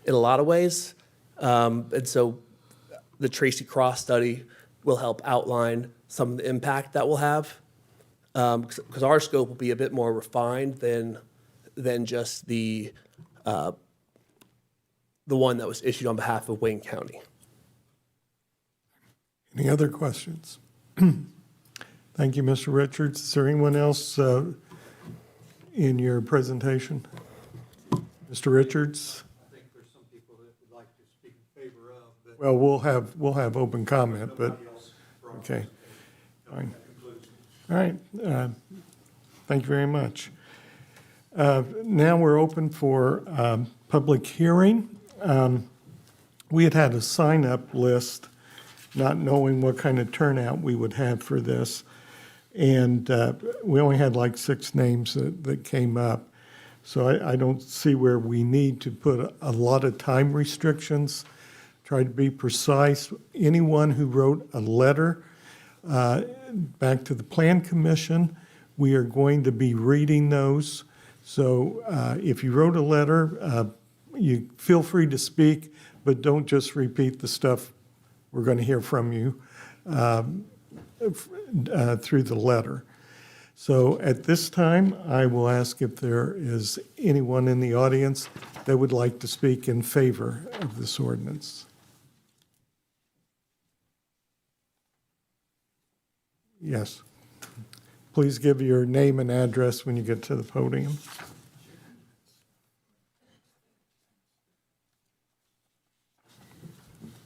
[SPEAKER 9] in a lot of ways. And so the Tracy Cross study will help outline some of the impact that we'll have, because our scope will be a bit more refined than just the one that was issued on behalf of Wayne County.
[SPEAKER 1] Any other questions? Thank you, Mr. Richards. Is there anyone else in your presentation? Mr. Richards?
[SPEAKER 7] I think there's some people that would like to speak in favor of, but
[SPEAKER 1] Well, we'll have open comment, but, okay. Fine. All right. Thank you very much. Now we're open for public hearing. We had a sign-up list, not knowing what kind of turnout we would have for this. And we only had like 6 names that came up. So I don't see where we need to put a lot of time restrictions. Try to be precise. Anyone who wrote a letter back to the Plan Commission, we are going to be reading those. So if you wrote a letter, you feel free to speak, but don't just repeat the stuff we're going to hear from you through the letter. So at this time, I will ask if there is anyone in the audience that would like to speak in favor of this ordinance. Yes. Please give your name and address when you get to the podium.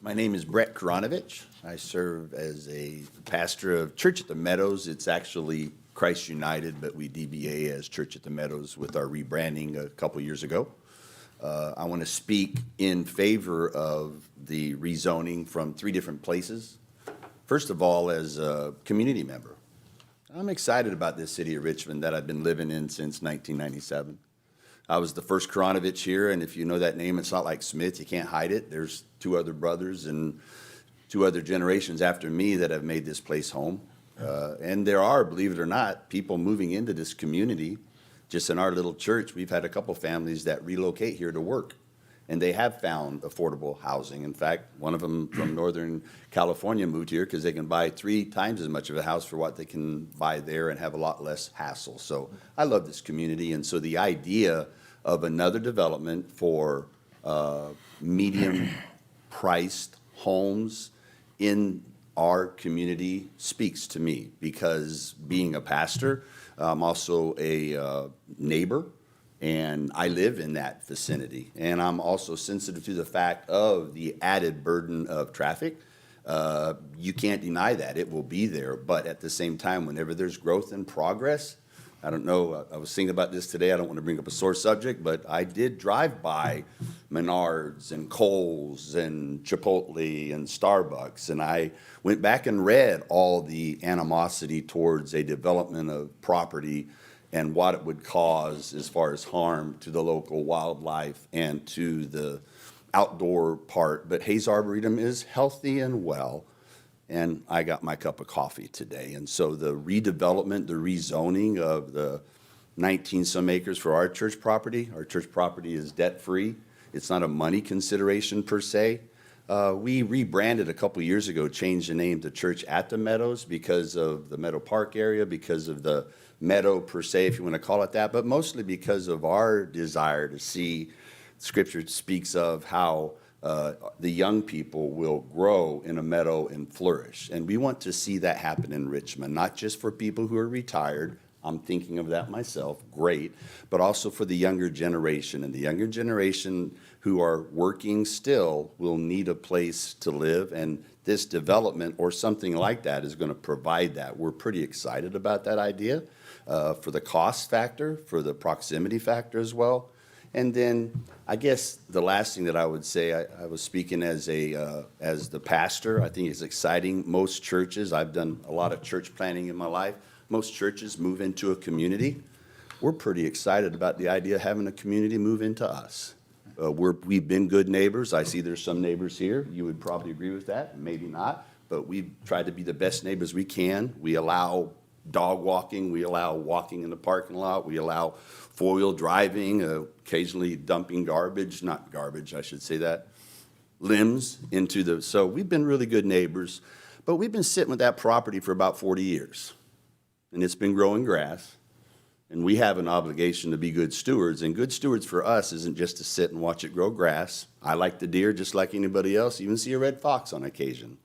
[SPEAKER 11] My name is Brett Karanovich. I serve as a pastor of Church at the Meadows. It's actually Christ United, but we DBA as Church at the Meadows with our rebranding a couple years ago. I want to speak in favor of the rezoning from 3 different places. First of all, as a community member, I'm excited about this city of Richmond that I've been living in since 1997. I was the first Karanovich here, and if you know that name, it's not like Smith, you can't hide it. There's 2 other brothers and 2 other generations after me that have made this place home. And there are, believe it or not, people moving into this community. Just in our little church, we've had a couple families that relocate here to work, and they have found affordable housing. In fact, one of them from Northern California moved here because they can buy 3 times as much of a house for what they can buy there and have a lot less hassle. So I love this community, and so the idea of another development for medium-priced homes in our community speaks to me, because being a pastor, I'm also a neighbor, and I live in that vicinity. And I'm also sensitive to the fact of the added burden of traffic. You can't deny that. It will be there. But at the same time, whenever there's growth and progress, I don't know, I was thinking about this today. I don't want to bring up a sore subject, but I did drive by Menards and Kohl's and Chipotle and Starbucks, and I went back and read all the animosity towards a development of property and what it would cause as far as harm to the local wildlife and to the outdoor part. But Hayes Arboretum is healthy and well, and I got my cup of coffee today. And so the redevelopment, the rezoning of the 19-some acres for our church property is debt-free. It's not a money consideration per se. We rebranded a couple years ago, changed the name to Church at the Meadows because of the Meadow Park area, because of the meadow per se, if you want to call it that, but mostly because of our desire to see, Scripture speaks of how the young people will grow in a meadow and flourish. And we want to see that happen in Richmond, not just for people who are retired. I'm thinking of that myself, great, but also for the younger generation. And the younger generation who are working still will need a place to live, and this development or something like that is going to provide that. We're pretty excited about that idea for the cost factor, for the proximity factor as well. And then I guess the last thing that I would say, I was speaking as the pastor. I think it's exciting. Most churches, I've done a lot of church planning in my life. Most churches move into a community. We're pretty excited about the idea of having a community move into us. We've been good neighbors. I see there's some neighbors here. You would probably agree with that, maybe not. But we've tried to be the best neighbors we can. We allow dog walking. We allow walking in the parking lot. We allow four-wheel driving, occasionally dumping garbage, not garbage, I should say that, limbs into the, so we've been really good neighbors. But we've been sitting with that property for about 40 years. And it's been growing grass. And we have an obligation to be good stewards. And good stewards for us isn't just to sit and watch it grow grass. I like the deer just like anybody else, even see a red fox on occasion.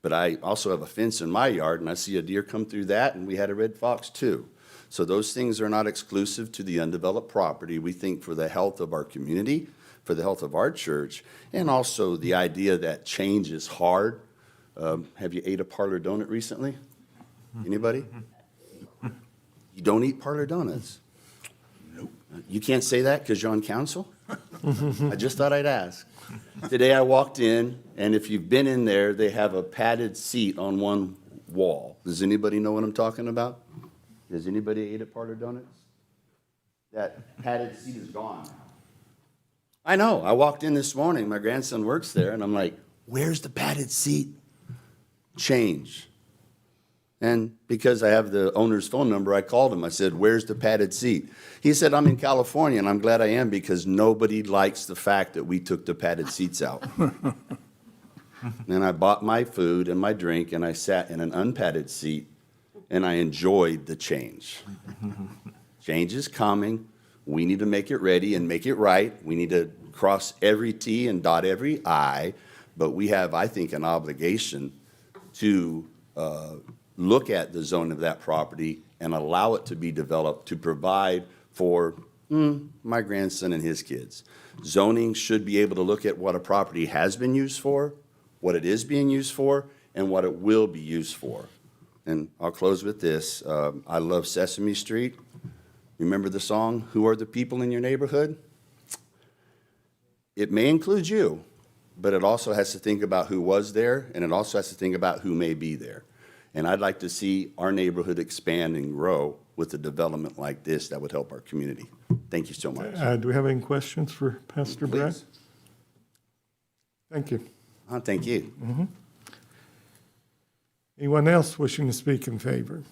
[SPEAKER 11] But I also have a fence in my yard, and I see a deer come through that, and we had a red fox too. So those things are not exclusive to the undeveloped property. We think for the health of our community, for the health of our church, and also the idea that change is hard. Have you ate a parlor donut recently? Anybody? You don't eat parlor donuts? Nope. You can't say that because you're on council? I just thought I'd ask. Today I walked in, and if you've been in there, they have a padded seat on one wall. Does anybody know what I'm talking about? Has anybody ate at Parlor Donuts? That padded seat is gone now. I know. I walked in this morning. My grandson works there, and I'm like, where's the padded seat? Change. And because I have the owner's phone number, I called him. I said, where's the padded seat? He said, I'm in California, and I'm glad I am because nobody likes the fact that we took the padded seats out. And I bought my food and my drink, and I sat in an unpadded seat, and I enjoyed the change. Change is coming. We need to make it ready and make it right. We need to cross every T and dot every I, but we have, I think, an obligation to look at the zone of that property and allow it to be developed to provide for my grandson and his kids. Zoning should be able to look at what a property has been used for, what it is being used for, and what it will be used for. And I'll close with this. I love Sesame Street. Remember the song, Who Are the People in Your Neighborhood? It may include you, but it also has to think about who was there, and it also has to think about who may be there. And I'd like to see our neighborhood expand and grow with a development like this that would help our community. Thank you so much.
[SPEAKER 1] Do we have any questions for Pastor Brett?
[SPEAKER 11] Please.
[SPEAKER 1] Thank you.
[SPEAKER 11] Thank you.
[SPEAKER 1] Anyone else wishing to speak in favor?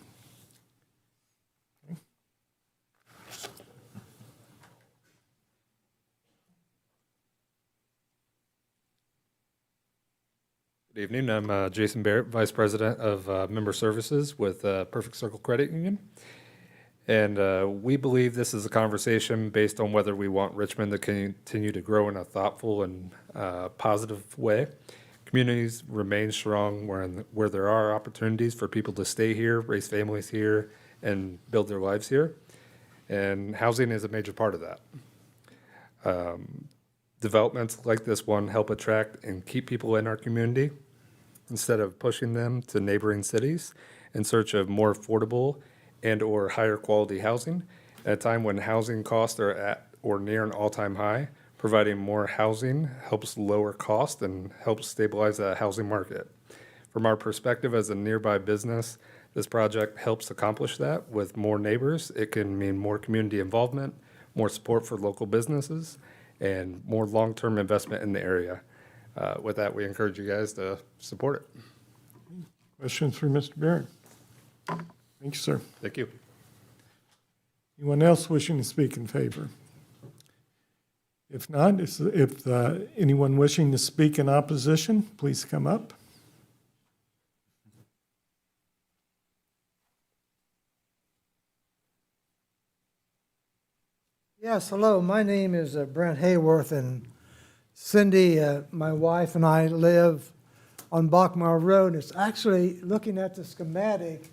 [SPEAKER 12] Good evening. I'm Jason Barrett, Vice President of Member Services with Perfect Circle Credit Union. And we believe this is a conversation based on whether we want Richmond to continue to grow in a thoughtful and positive way. Communities remain strong where there are opportunities for people to stay here, raise families here, and build their lives here. And housing is a major part of that. Developments like this one help attract and keep people in our community instead of pushing them to neighboring cities in search of more affordable and or higher quality housing at a time when housing costs are at or near an all-time high. Providing more housing helps lower cost and helps stabilize the housing market. From our perspective as a nearby business, this project helps accomplish that. With more neighbors, it can mean more community involvement, more support for local businesses, and more long-term investment in the area. With that, we encourage you guys to support it.
[SPEAKER 1] Questions for Mr. Barrett? Thank you, sir.
[SPEAKER 12] Thank you.
[SPEAKER 1] Anyone else wishing to speak in favor? If not, if anyone wishing to speak in opposition, please come up.
[SPEAKER 13] Yes, hello. My name is Brent Hayworth, and Cindy, my wife, and I live on Bachmar Road. It's actually, looking at the schematic,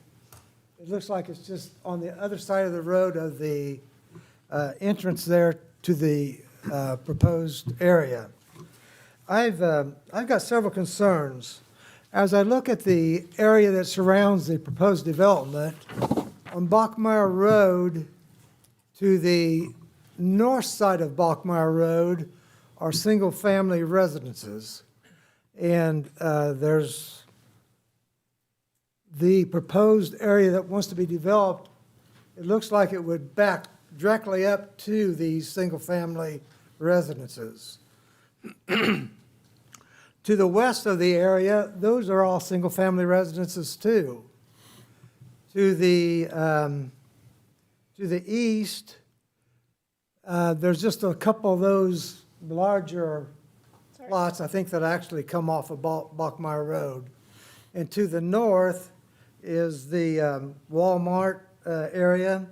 [SPEAKER 13] it looks like it's just on the other side of the road of the entrance there to the proposed area. I've got several concerns. As I look at the area that surrounds the proposed development, on Bachmar Road to the north side of Bachmar Road are single-family residences. And there's the proposed area that wants to be developed. It looks like it would back directly up to these single-family residences. To the west of the area, those are all single-family residences too. To the east, there's just a couple of those larger lots, I think, that actually come off of Bachmar Road. And to the north is the Walmart area.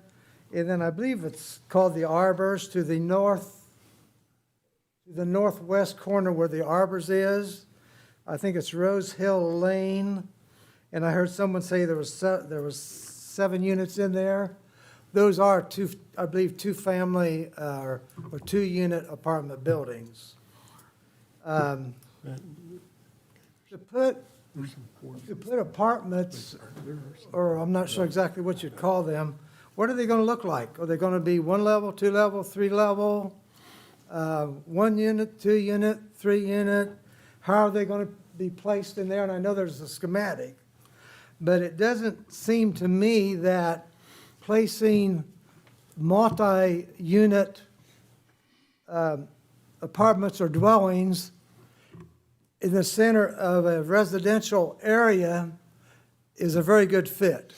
[SPEAKER 13] And then I believe it's called the Arbors to the northwest corner where the Arbors is. I think it's Rose Hill Lane. And I heard someone say there was 7 units in there. Those are I believe two-family or two-unit apartment buildings. To put apartments, or I'm not sure exactly what you'd call them, what are they going to look like? Are they going to be 1 level, 2 level, 3 level, 1 unit, 2 unit, 3 unit? How are they going to be placed in there? And I know there's a schematic, but it doesn't seem to me that placing multi-unit apartments or dwellings in the center of a residential area is a very good fit.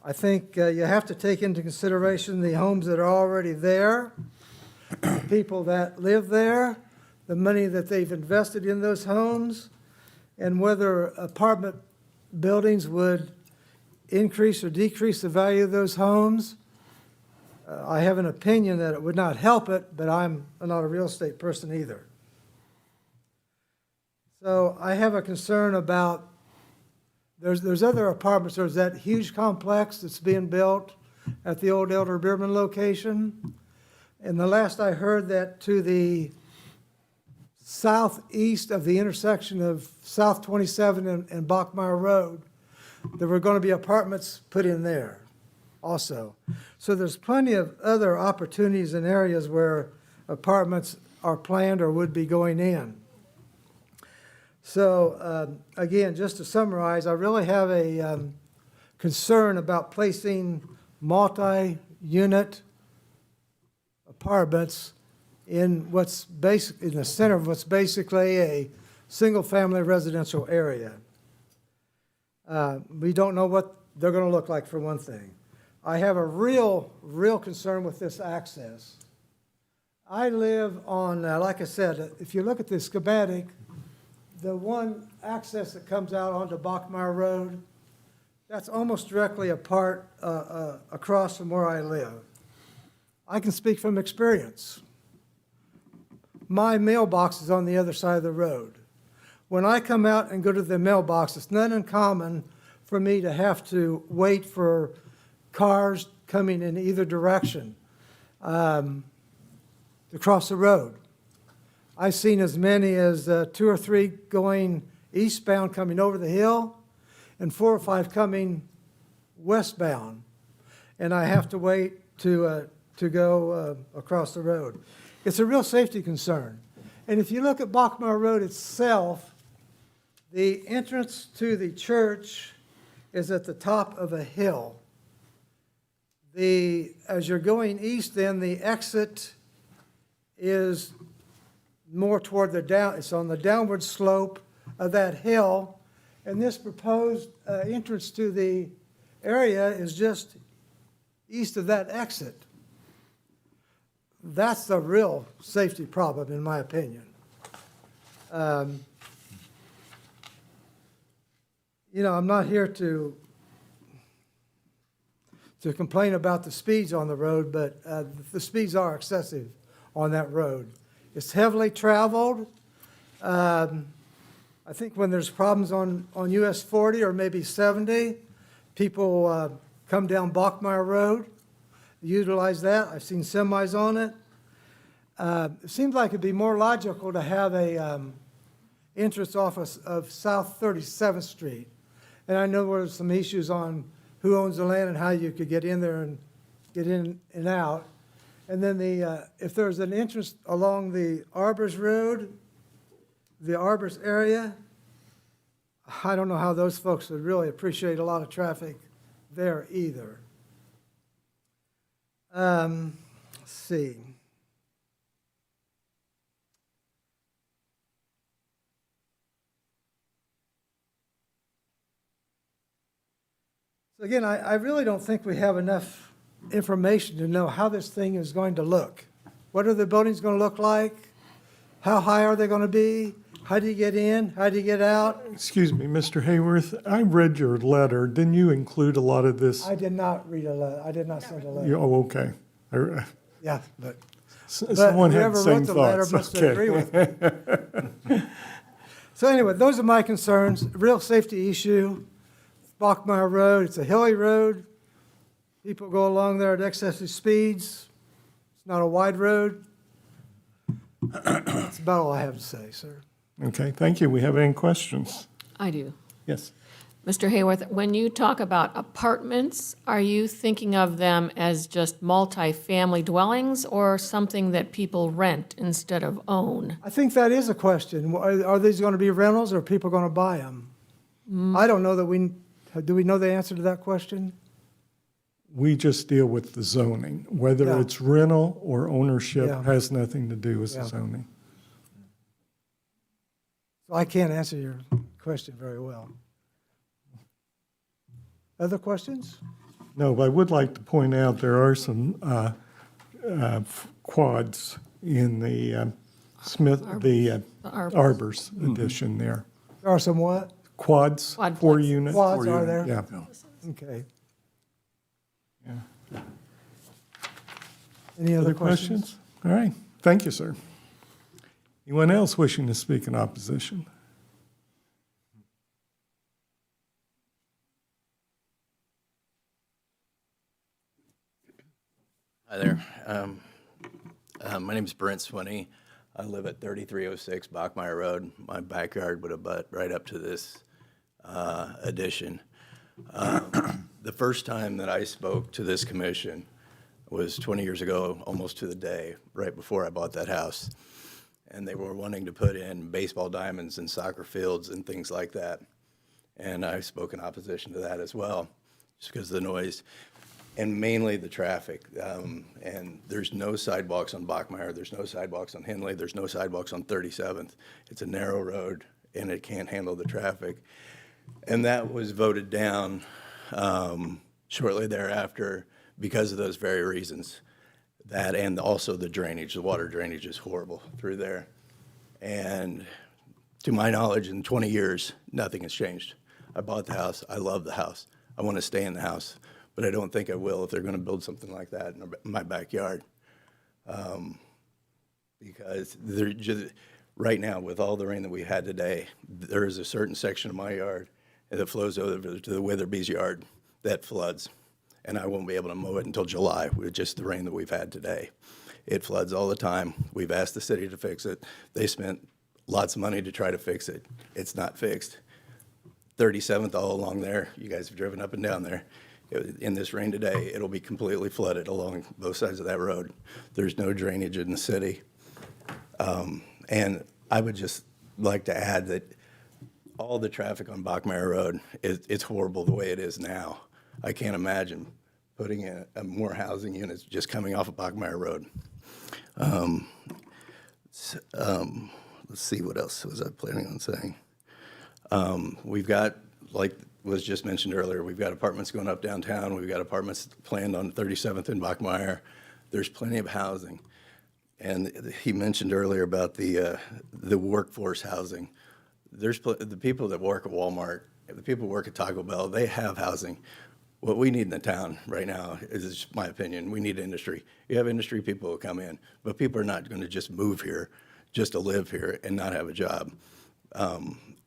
[SPEAKER 13] I think you have to take into consideration the homes that are already there, the people that live there, the money that they've invested in those homes, and whether apartment buildings would increase or decrease the value of those homes. I have an opinion that it would not help it, but I'm not a real estate person either. So I have a concern about, there's other apartments, there's that huge complex that's being built at the old Elder Beerman location. And the last I heard, that to the southeast of the intersection of South 27 and Bachmeyer Road, there were going to be apartments put in there also. So there's plenty of other opportunities in areas where apartments are planned or would be going in. So again, just to summarize, I really have a concern about placing multi-unit apartments in what's in the center of what's basically a single-family residential area. We don't know what they're going to look like, for one thing. I have a real concern with this access. I live on, like I said, if you look at the schematic, the one access that comes out onto Bachmeyer Road, that's almost directly across from where I live. I can speak from experience. My mailbox is on the other side of the road. When I come out and go to the mailbox, it's not uncommon for me to have to wait for cars coming in either direction to cross the road. I've seen as many as 2 or 3 going eastbound coming over the hill and 4 or 5 coming westbound. And I have to wait to go across the road. It's a real safety concern. And if you look at Bachmeyer Road itself, the entrance to the church is at the top of a hill. As you're going east, then the exit is more toward it's on the downward slope of that hill. And this proposed entrance to the area is just east of that exit. That's the real safety problem, in my opinion. You know, I'm not here to complain about the speeds on the road, but the speeds are excessive on that road. It's heavily traveled. I think when there's problems on US 40 or maybe 70, people come down Bachmeyer Road, utilize that. I've seen semis on it. It seems like it'd be more logical to have a entrance off of South 37th Street. And I know there's some issues on who owns the land and how you could get in there and get in and out. And then if there's an entrance along the Arbors Road, the Arbors area, I don't know how those folks would really appreciate a lot of traffic there either. Let's see. So again, I really don't think we have enough information to know how this thing is going to look. What are the buildings going to look like? How high are they going to be? How do you get in? How do you get out?
[SPEAKER 1] Excuse me, Mr. Hayworth, I read your letter. Didn't you include a lot of this?
[SPEAKER 13] I did not read a letter. I did not send a letter.
[SPEAKER 1] Oh, okay.
[SPEAKER 13] Yeah, but
[SPEAKER 1] Someone had the
[SPEAKER 13] whoever
[SPEAKER 1] same
[SPEAKER 13] wrote the letter
[SPEAKER 1] thoughts.
[SPEAKER 13] must
[SPEAKER 1] Okay.
[SPEAKER 13] agree with me. So anyway, those are my concerns. Real safety issue. Bachmeyer Road, it's a hilly road. People go along there at excessive speeds. It's not a wide road. That's about all I have to say, sir.
[SPEAKER 1] Okay, thank you. We have any questions?
[SPEAKER 14] I do.
[SPEAKER 1] Yes.
[SPEAKER 14] Mr. Hayworth, when you talk about apartments, are you thinking of them as just multi-family dwellings or something that people rent instead of own?
[SPEAKER 13] I think that is a question. Are these going to be rentals or are people going to buy them? I don't know that do we know the answer to that question?
[SPEAKER 1] We just deal with the zoning. Whether
[SPEAKER 13] Yeah.
[SPEAKER 1] it's rental or ownership
[SPEAKER 13] Yeah.
[SPEAKER 1] has nothing to do with the
[SPEAKER 13] Yeah.
[SPEAKER 1] zoning.
[SPEAKER 13] So I can't answer your question very well. Other questions?
[SPEAKER 1] No, but I would like to point out there are some quads in the Arbors edition there.
[SPEAKER 13] There are some what?
[SPEAKER 1] Quads,
[SPEAKER 14] Quadplex.
[SPEAKER 1] 4 units.
[SPEAKER 13] Quads are there?
[SPEAKER 1] Yeah.
[SPEAKER 13] Okay.
[SPEAKER 1] Yeah.
[SPEAKER 13] Any other questions?
[SPEAKER 1] All right. Thank you, sir. Anyone else wishing to speak in opposition?
[SPEAKER 15] Hi there. My name is Brent Swinney. I live at 3306 Bachmeyer Road. My backyard would abut right up to this addition. The first time that I spoke to this commission was 20 years ago, almost to the day, right before I bought that house. And they were wanting to put in baseball diamonds and soccer fields and things like that. And I spoke in opposition to that as well, just because of the noise. And mainly the traffic. And there's no sidewalks on Bachmeyer, there's no sidewalks on Henley, there's no sidewalks on 37th. It's a narrow road, and it can't handle the traffic. And that was voted down shortly thereafter because of those very reasons. That and also the drainage, the water drainage is horrible through there. And to my knowledge, in 20 years, nothing has changed. I bought the house, I love the house. I want to stay in the house, but I don't think I will if they're going to build something like that in my backyard. Because they're just, right now, with all the rain that we had today, there is a certain section of my yard that flows over to the Witherby's yard that floods. And I won't be able to mow it until July with just the rain that we've had today. It floods all the time. We've asked the city to fix it. They spent lots of money to try to fix it. It's not fixed. 37th all along there, you guys have driven up and down there. In this rain today, it'll be completely flooded along both sides of that road. There's no drainage in the city. And I would just like to add that all the traffic on Bachmeyer Road, it's horrible the way it is now. I can't imagine putting in more housing units just coming off of Bachmeyer Road. Let's see, what else was I planning on saying? We've got, like was just mentioned earlier, we've got apartments going up downtown. We've got apartments planned on 37th and Bachmeyer. There's plenty of housing. And he mentioned earlier about the workforce housing. There's the people that work at Walmart, the people who work at Taco Bell, they have housing. What we need in the town right now is just my opinion. We need industry. You have industry people who come in, but people are not going to just move here just to live here and not have a job.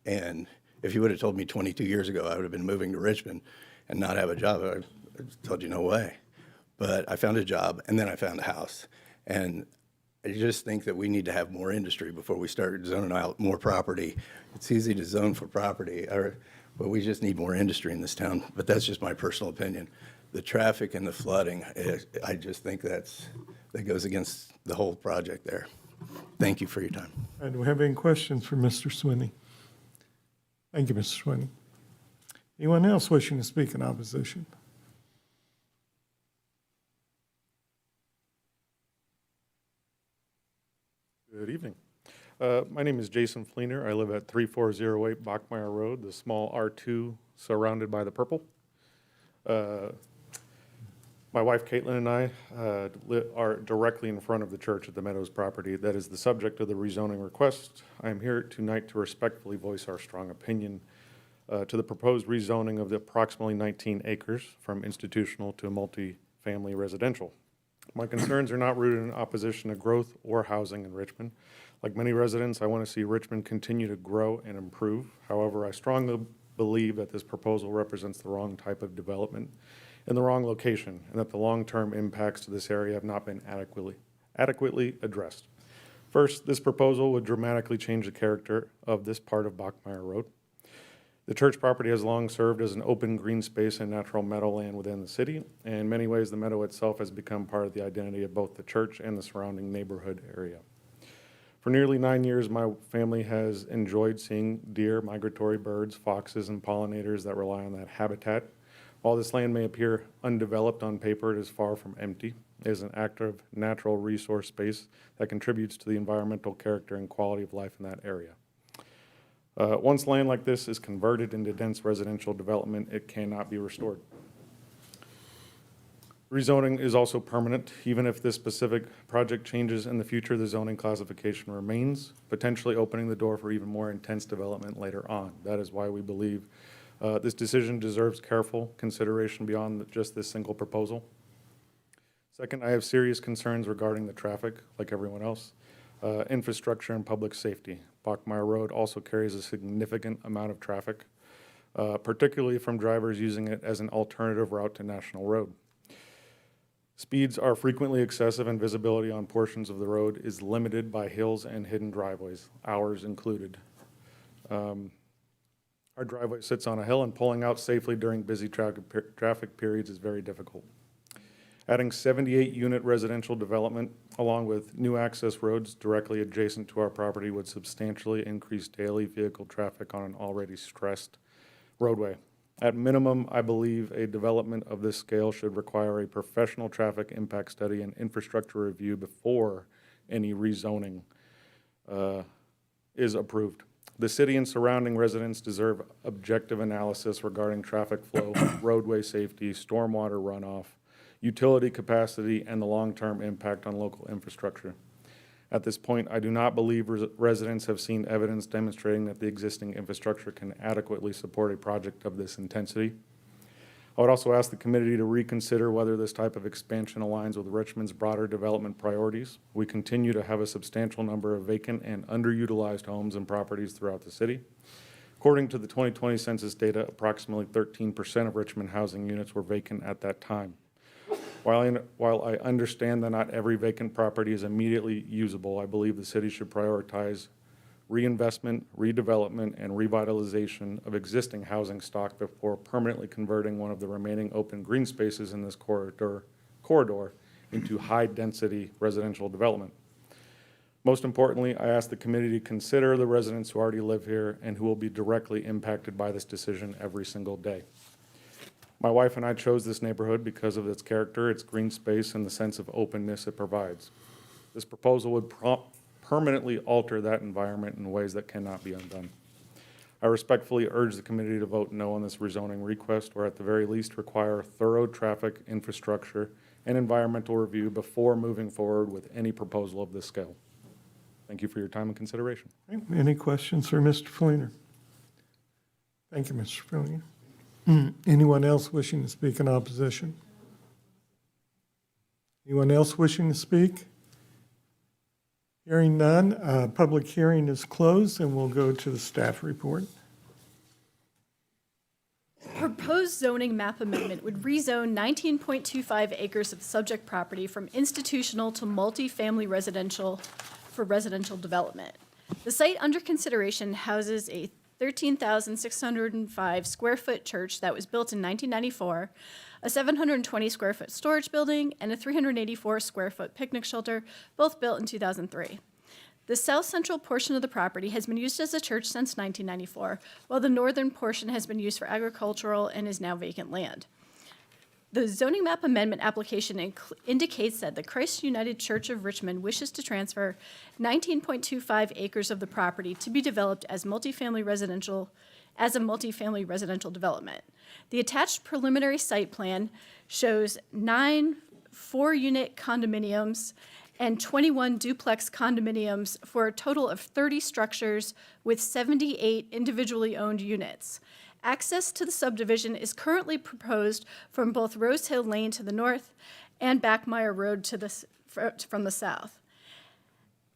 [SPEAKER 15] And if you would have told me 22 years ago I would have been moving to Richmond and not have a job, I would have told you no way. But I found a job, and then I found a house. And I just think that we need to have more industry before we start zoning out more property. It's easy to zone for property, but we just need more industry in this town. But that's just my personal opinion. The traffic and the flooding, I just think that goes against the whole project there. Thank you for your time.
[SPEAKER 1] Do we have any questions for Mr. Swinney? Thank you, Mr. Swinney. Anyone else wishing to speak in opposition?
[SPEAKER 16] Good evening. My name is Jason Fleener. I live at 3408 Bachmeyer Road, the small R2 surrounded by the purple. My wife Caitlin and I are directly in front of the church at the Meadows property. That is the subject of the rezoning request. I am here tonight to respectfully voice our strong opinion to the proposed rezoning of the approximately 19 acres from institutional to multi-family residential. My concerns are not rooted in opposition to growth or housing in Richmond. Like many residents, I want to see Richmond continue to grow and improve. However, I strongly believe that this proposal represents the wrong type of development in the wrong location, and that the long-term impacts to this area have not been adequately addressed. First, this proposal would dramatically change the character of this part of Bachmeyer Road. The church property has long served as an open green space and natural meadowland within the city, and in many ways the meadow itself has become part of the identity of both the church and the surrounding neighborhood area. For nearly 9 years, my family has enjoyed seeing deer, migratory birds, foxes, and pollinators that rely on that habitat While this land may appear undeveloped on paper, it is far from empty. It is an active natural resource space that contributes to the environmental character and quality of life in that area. Once land like this is converted into dense residential development, it cannot be restored. Rezoning is also permanent. Even if this specific project changes in the future, the zoning classification remains, potentially opening the door for even more intense development later on. That is why we believe this decision deserves careful consideration beyond just this single proposal. Second, I have serious concerns regarding the traffic, like everyone else, infrastructure and public safety. Bachmeyer Road also carries a significant amount of traffic, particularly from drivers using it as an alternative route to National Road. Speeds are frequently excessive and visibility on portions of the road is limited by hills and hidden driveways, ours included. Our driveway sits on a hill and pulling out safely during busy traffic periods is very difficult. Adding 78-unit residential development along with new access roads directly adjacent to our property would substantially increase daily vehicle traffic on an already stressed roadway. At minimum, I believe a development of this scale should require a professional traffic impact study and infrastructure review before any rezoning is approved. The city and surrounding residents deserve objective analysis regarding traffic flow, roadway safety, stormwater runoff, utility capacity, and the long-term impact on local infrastructure. At this point, I do not believe residents have seen evidence demonstrating that the existing infrastructure can adequately support a project of this intensity. I would also ask the committee to reconsider whether this type of expansion aligns with Richmond's broader development priorities. We continue to have a substantial number of vacant and underutilized homes and properties throughout the city. According to the 2020 census data, approximately 13% of Richmond housing units were vacant at that time. While I understand that not every vacant property is immediately usable, I believe the city should prioritize reinvestment, redevelopment, and revitalization of existing housing stock before permanently converting one of the remaining open green spaces in this corridor into high-density residential development. Most importantly, I ask the committee to consider the residents who already live here and who will be directly impacted by this decision every single day. My wife and I chose this neighborhood because of its character, its green space, and the sense of openness it provides. This proposal would permanently alter that environment in ways that cannot be undone. I respectfully urge the committee to vote no on this rezoning request, or at the very least require thorough traffic, infrastructure, and environmental review before moving forward with any proposal of this scale. Thank you for your time and consideration.
[SPEAKER 1] Any questions for Mr. Fleener? Thank you, Mr. Fleener. Anyone else wishing to speak in opposition? Anyone else wishing to speak? Hearing none, public hearing is closed, and we'll go to the staff report.
[SPEAKER 6] Proposed zoning map amendment would rezone 19.25 acres of subject property from institutional to multifamily residential for residential development. The site under consideration houses a 13,605 square foot church that was built in 1994, a 720 square foot storage building, and a 384 square foot picnic shelter, both built in 2003. The south central portion of the property has been used as a church since 1994, while the northern portion has been used for agricultural and is now vacant land. The zoning map amendment application indicates that the Christ United Church of Richmond wishes to transfer 19.25 acres of the property to be developed as a multifamily residential development. The attached preliminary site plan shows 9 4-unit condominiums and 21 duplex condominiums for a total of 30 structures with 78 individually owned units. Access to the subdivision is currently proposed from both Rose Hill Lane to the north and Bachmeyer Road from the south.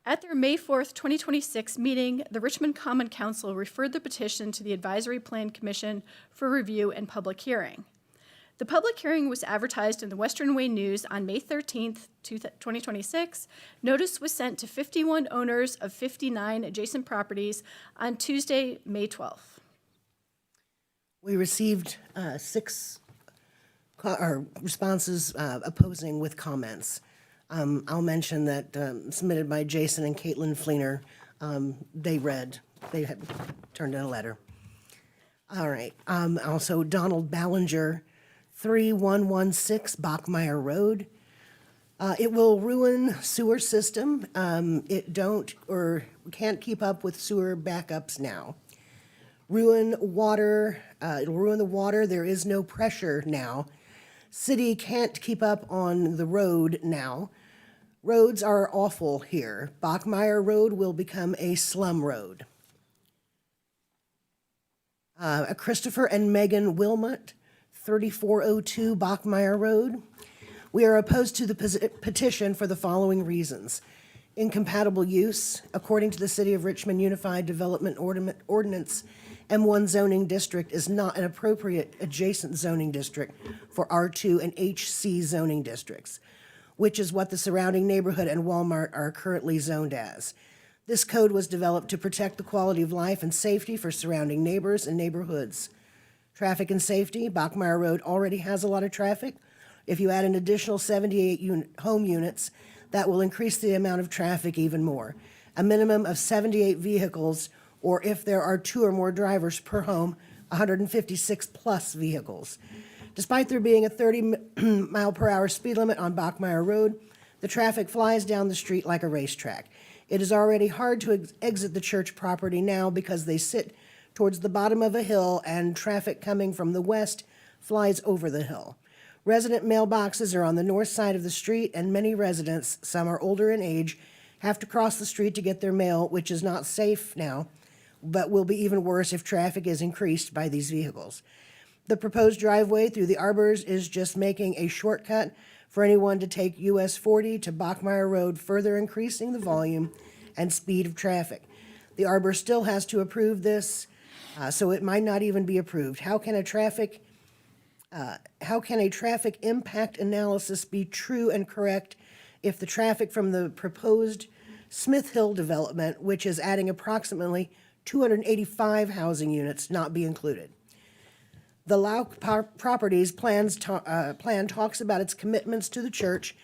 [SPEAKER 6] At their May 4th, 2026 meeting, the Richmond Common Council referred the petition to the Advisory Plan Commission for review and public hearing. The public hearing was advertised in the Western Wayne News on May 13th, 2026. Notice was sent to 51 owners of 59 adjacent properties on Tuesday, May 12th.
[SPEAKER 2] We received 6 responses opposing with comments. I'll mention that submitted by Jason and Caitlin Fleener. They had turned in a letter. All right. Also, Donald Ballinger 3116 Bachmeyer Road. It will ruin sewer system. It can't keep up with sewer backups now. Ruin water, it'll ruin the water. There is no pressure now. City can't keep up on the road now. Roads are awful here. Bachmeyer Road will become a slum road. Christopher and Megan Wilmot, 3402 Bachmeyer Road. We are opposed to the petition for the following reasons. Incompatible use. According to the City of Richmond Unified Development Ordinance, M1 zoning district is not an appropriate adjacent zoning district for R2 and HC zoning districts, which is what the surrounding neighborhood and Walmart are currently zoned as. This code was developed to protect the quality of life and safety for surrounding neighbors and neighborhoods. Traffic and safety. Bachmeyer Road already has a lot of traffic. If you add an additional 78 home units, that will increase the amount of traffic even more. A minimum of 78 vehicles, or if there are 2 or more drivers per home, 156 plus vehicles. Despite there being a 30 mile per hour speed limit on Bachmeyer Road, the traffic flies down the street like a racetrack. It is already hard to exit the church property now because they sit towards the bottom of a hill and traffic coming from the west flies over the hill. Resident mailboxes are on the north side of the street, and many residents, some are older in age, have to cross the street to get their mail, which is not safe now, but will be even worse if traffic is increased by these vehicles. The proposed driveway through the arbors is just making a shortcut for anyone to take US 40 to Bachmeyer Road, further increasing the volume and speed of traffic. The arbor still has to approve this, so it might not even be approved. How can a traffic impact analysis be true and correct if the traffic from the proposed Smith Hill development, which is adding approximately 285 housing units, not be included? The Lauk Properties plan talks about its commitments to the church,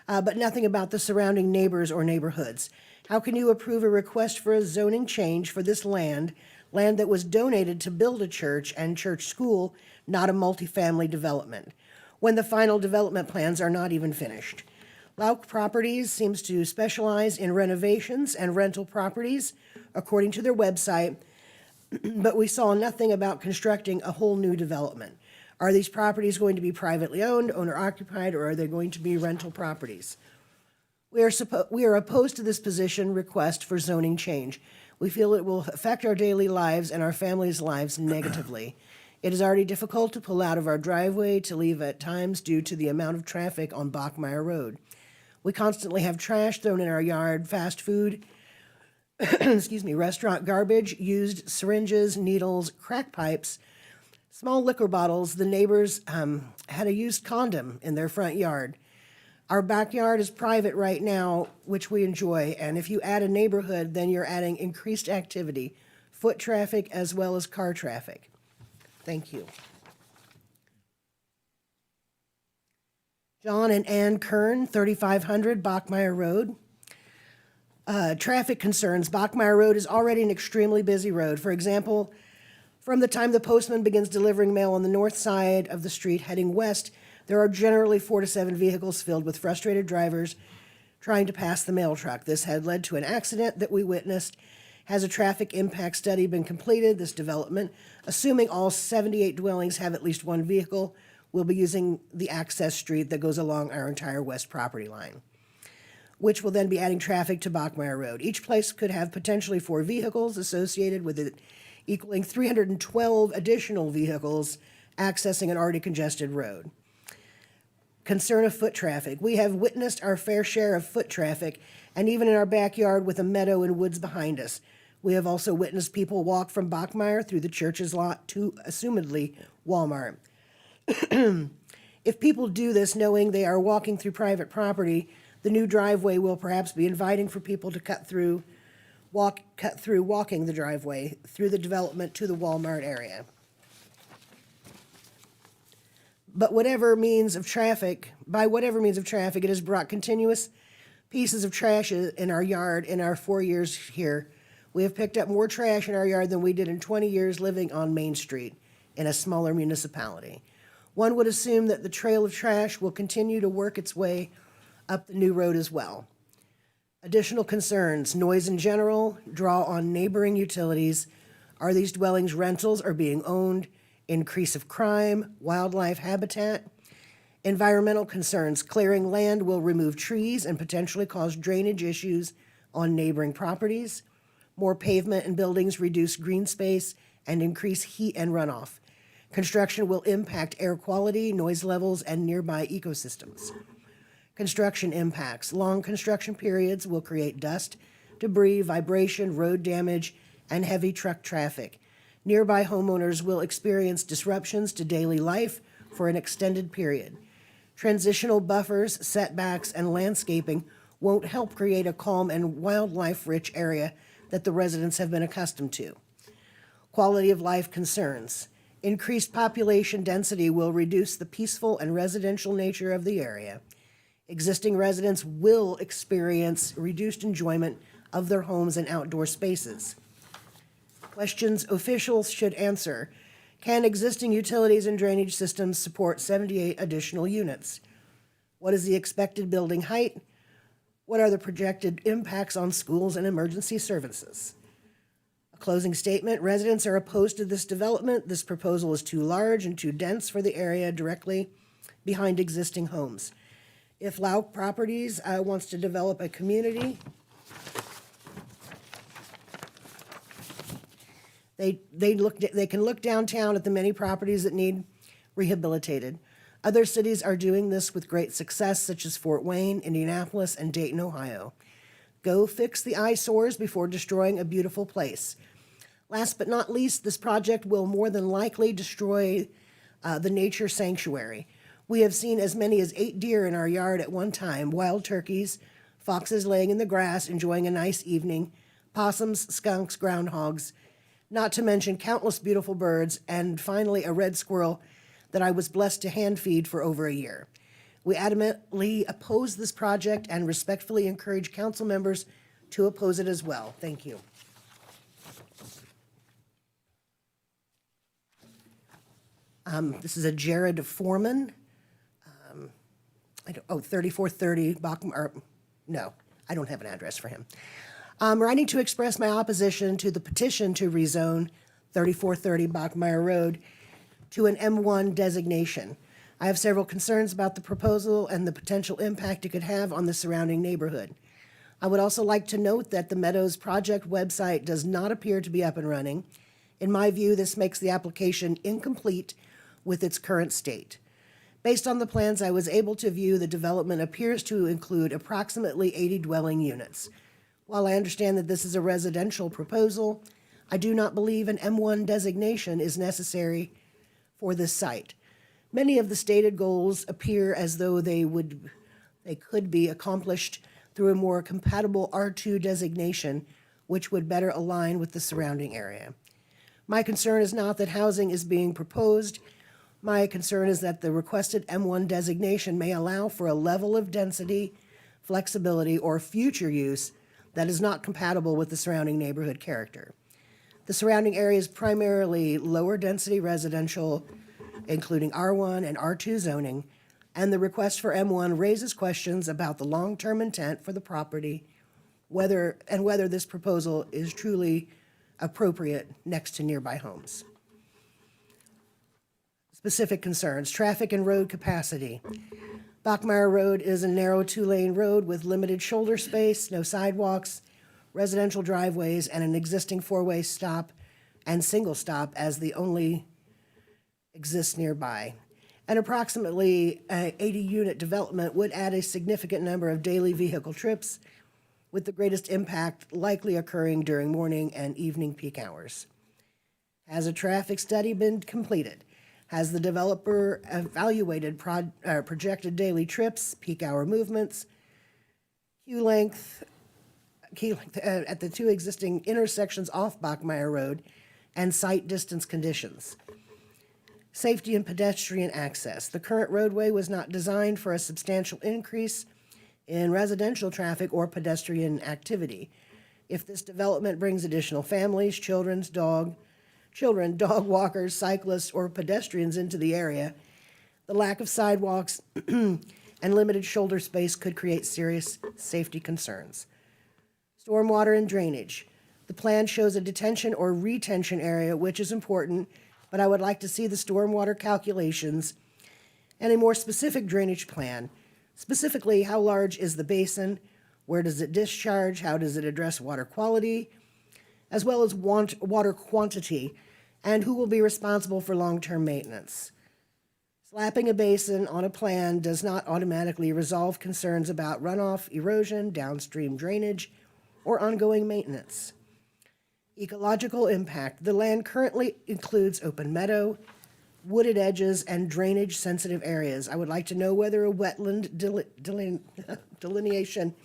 [SPEAKER 2] but nothing about the surrounding neighbors or neighborhoods. How can you approve a request for a zoning change for this land that was donated to build a church and church school, not a multifamily development, when the final development plans are not even finished? Lauk Properties seems to specialize in renovations and rental properties, according to their website, but we saw nothing about constructing a whole new development. Are these properties going to be privately owned, owner-occupied, or are they going to be rental properties? We are opposed to this position request for zoning change. We feel it will affect our daily lives and our families' lives negatively. It is already difficult to pull out of our driveway to leave at times due to the amount of traffic on Bachmeyer Road. We constantly have trash thrown in our yard, fast food, restaurant garbage, used syringes, needles, crack pipes, small liquor bottles. The neighbors had a used condom in their front yard. Our backyard is private right now, which we enjoy, and if you add a neighborhood, then you're adding increased activity, foot traffic as well as car traffic. Thank you. John and Ann Kern, 3500 Bachmeyer Road. Traffic concerns. Bachmeyer Road is already an extremely busy road. For example, from the time the postman begins delivering mail on the north side of the street heading west, there are generally 4 to 7 vehicles filled with frustrated drivers trying to pass the mail truck. This had led to an accident that we witnessed. Has a traffic impact study been completed? This development, assuming all 78 dwellings have at least one vehicle, will be using the access street that goes along our entire west property line, which will then be adding traffic to Bachmeyer Road. Each place could have potentially 4 vehicles associated with it, equaling 312 additional vehicles accessing an already congested road. Concern of foot traffic. We have witnessed our fair share of foot traffic, and even in our backyard with a meadow and woods behind us. We have also witnessed people walk from Bachmeyer through the church's lot to, assumedly, Walmart. If people do this knowing they are walking through private property, the new driveway will perhaps be inviting for people to cut through walking the driveway through the development to the Walmart area. By whatever means of traffic, it has brought continuous pieces of trash in our yard in our 4 years here. We have picked up more trash in our yard than we did in 20 years living on Main Street in a smaller municipality. One would assume that the trail of trash will continue to work its way up the new road as well. Additional concerns, noise in general, draw on neighboring utilities. Are these dwellings rentals or being owned? Increase of crime, wildlife habitat. Environmental concerns, clearing land will remove trees and potentially cause drainage issues on neighboring properties. More pavement and buildings reduce green space and increase heat and runoff. Construction will impact air quality, noise levels, and nearby ecosystems. Construction impacts. Long construction periods will create dust, debris, vibration, road damage, and heavy truck traffic. Nearby homeowners will experience disruptions to daily life for an extended period. Transitional buffers, setbacks, and landscaping won't help create a calm and wildlife-rich area that the residents have been accustomed to. Quality of life concerns. Increased population density will reduce the peaceful and residential nature of the area. Existing residents will experience reduced enjoyment of their homes and outdoor spaces. Questions officials should answer. Can existing utilities and drainage systems support 78 additional units? What is the expected building height? What are the projected impacts on schools and emergency services? A closing statement. Residents are opposed to this development. This proposal is too large and too dense for the area directly behind existing homes. If Lau Properties wants to develop a community, they can look downtown at the many properties that need rehabilitated. Other cities are doing this with great success, such as Fort Wayne, Indianapolis, and Dayton, Ohio. Go fix the eyesores before destroying a beautiful place. Last but not least, this project will more than likely destroy the nature sanctuary. We have seen as many as 8 deer in our yard at one time, wild turkeys, foxes laying in the grass enjoying a nice evening, possums, skunks, groundhogs, not to mention countless beautiful birds, and finally a red squirrel that I was blessed to hand feed for over a year. We adamantly oppose this project and respectfully encourage council members to oppose it as well. Thank you. This is a Jared Foreman. 3430 no, I don't have an address for him. Writing to express my opposition to the petition to rezone 3430 Bachmeyer Road to an M1 designation. I have several concerns about the proposal and the potential impact it could have on the surrounding neighborhood. I would also like to note that the Meadows project website does not appear to be up and running. In my view, this makes the application incomplete with its current state. Based on the plans I was able to view, the development appears to include approximately 80 dwelling units. While I understand that this is a residential proposal, I do not believe an M1 designation is necessary for this site. Many of the stated goals appear as though they could be accomplished through a more compatible R2 designation, which would better align with the surrounding area. My concern is not that housing is being proposed. My concern is that the requested M1 designation may allow for a level of density, flexibility, or future use that is not compatible with the surrounding neighborhood character. The surrounding area is primarily lower density residential, including R1 and R2 zoning, and the request for M1 raises questions about the long-term intent for the property, whether this proposal is truly appropriate next to nearby homes. Specific concerns, traffic and road capacity. Bachmeyer Road is a narrow 2-lane road with limited shoulder space, no sidewalks, residential driveways, and an existing 4-way stop and single stop as the only exists nearby. An approximately 80-unit development would add a significant number of daily vehicle trips, with the greatest impact likely occurring during morning and evening peak hours. Has a traffic study been completed? Has the developer evaluated projected daily trips, peak hour movements, queue length at the 2 existing intersections off Bachmeyer Road, and site distance conditions? Safety and pedestrian access. The current roadway was not designed for a substantial increase in residential traffic or pedestrian activity. If this development brings additional families, children, dog walkers, cyclists, or pedestrians into the area, The lack of sidewalks and limited shoulder space could create serious safety concerns. Stormwater and drainage. The plan shows a detention or retention area, which is important, but I would like to see the stormwater calculations and a more specific drainage plan. Specifically, how large is the basin? Where does it discharge? How does it address water quality? As well as water quantity, and who will be responsible for long-term maintenance. Slapping a basin on a plan does not automatically resolve concerns about runoff, erosion, downstream drainage, or ongoing maintenance. Ecological impact. The land currently includes open meadow, wooded edges, and drainage-sensitive areas. I would like to know whether a wetland delineation,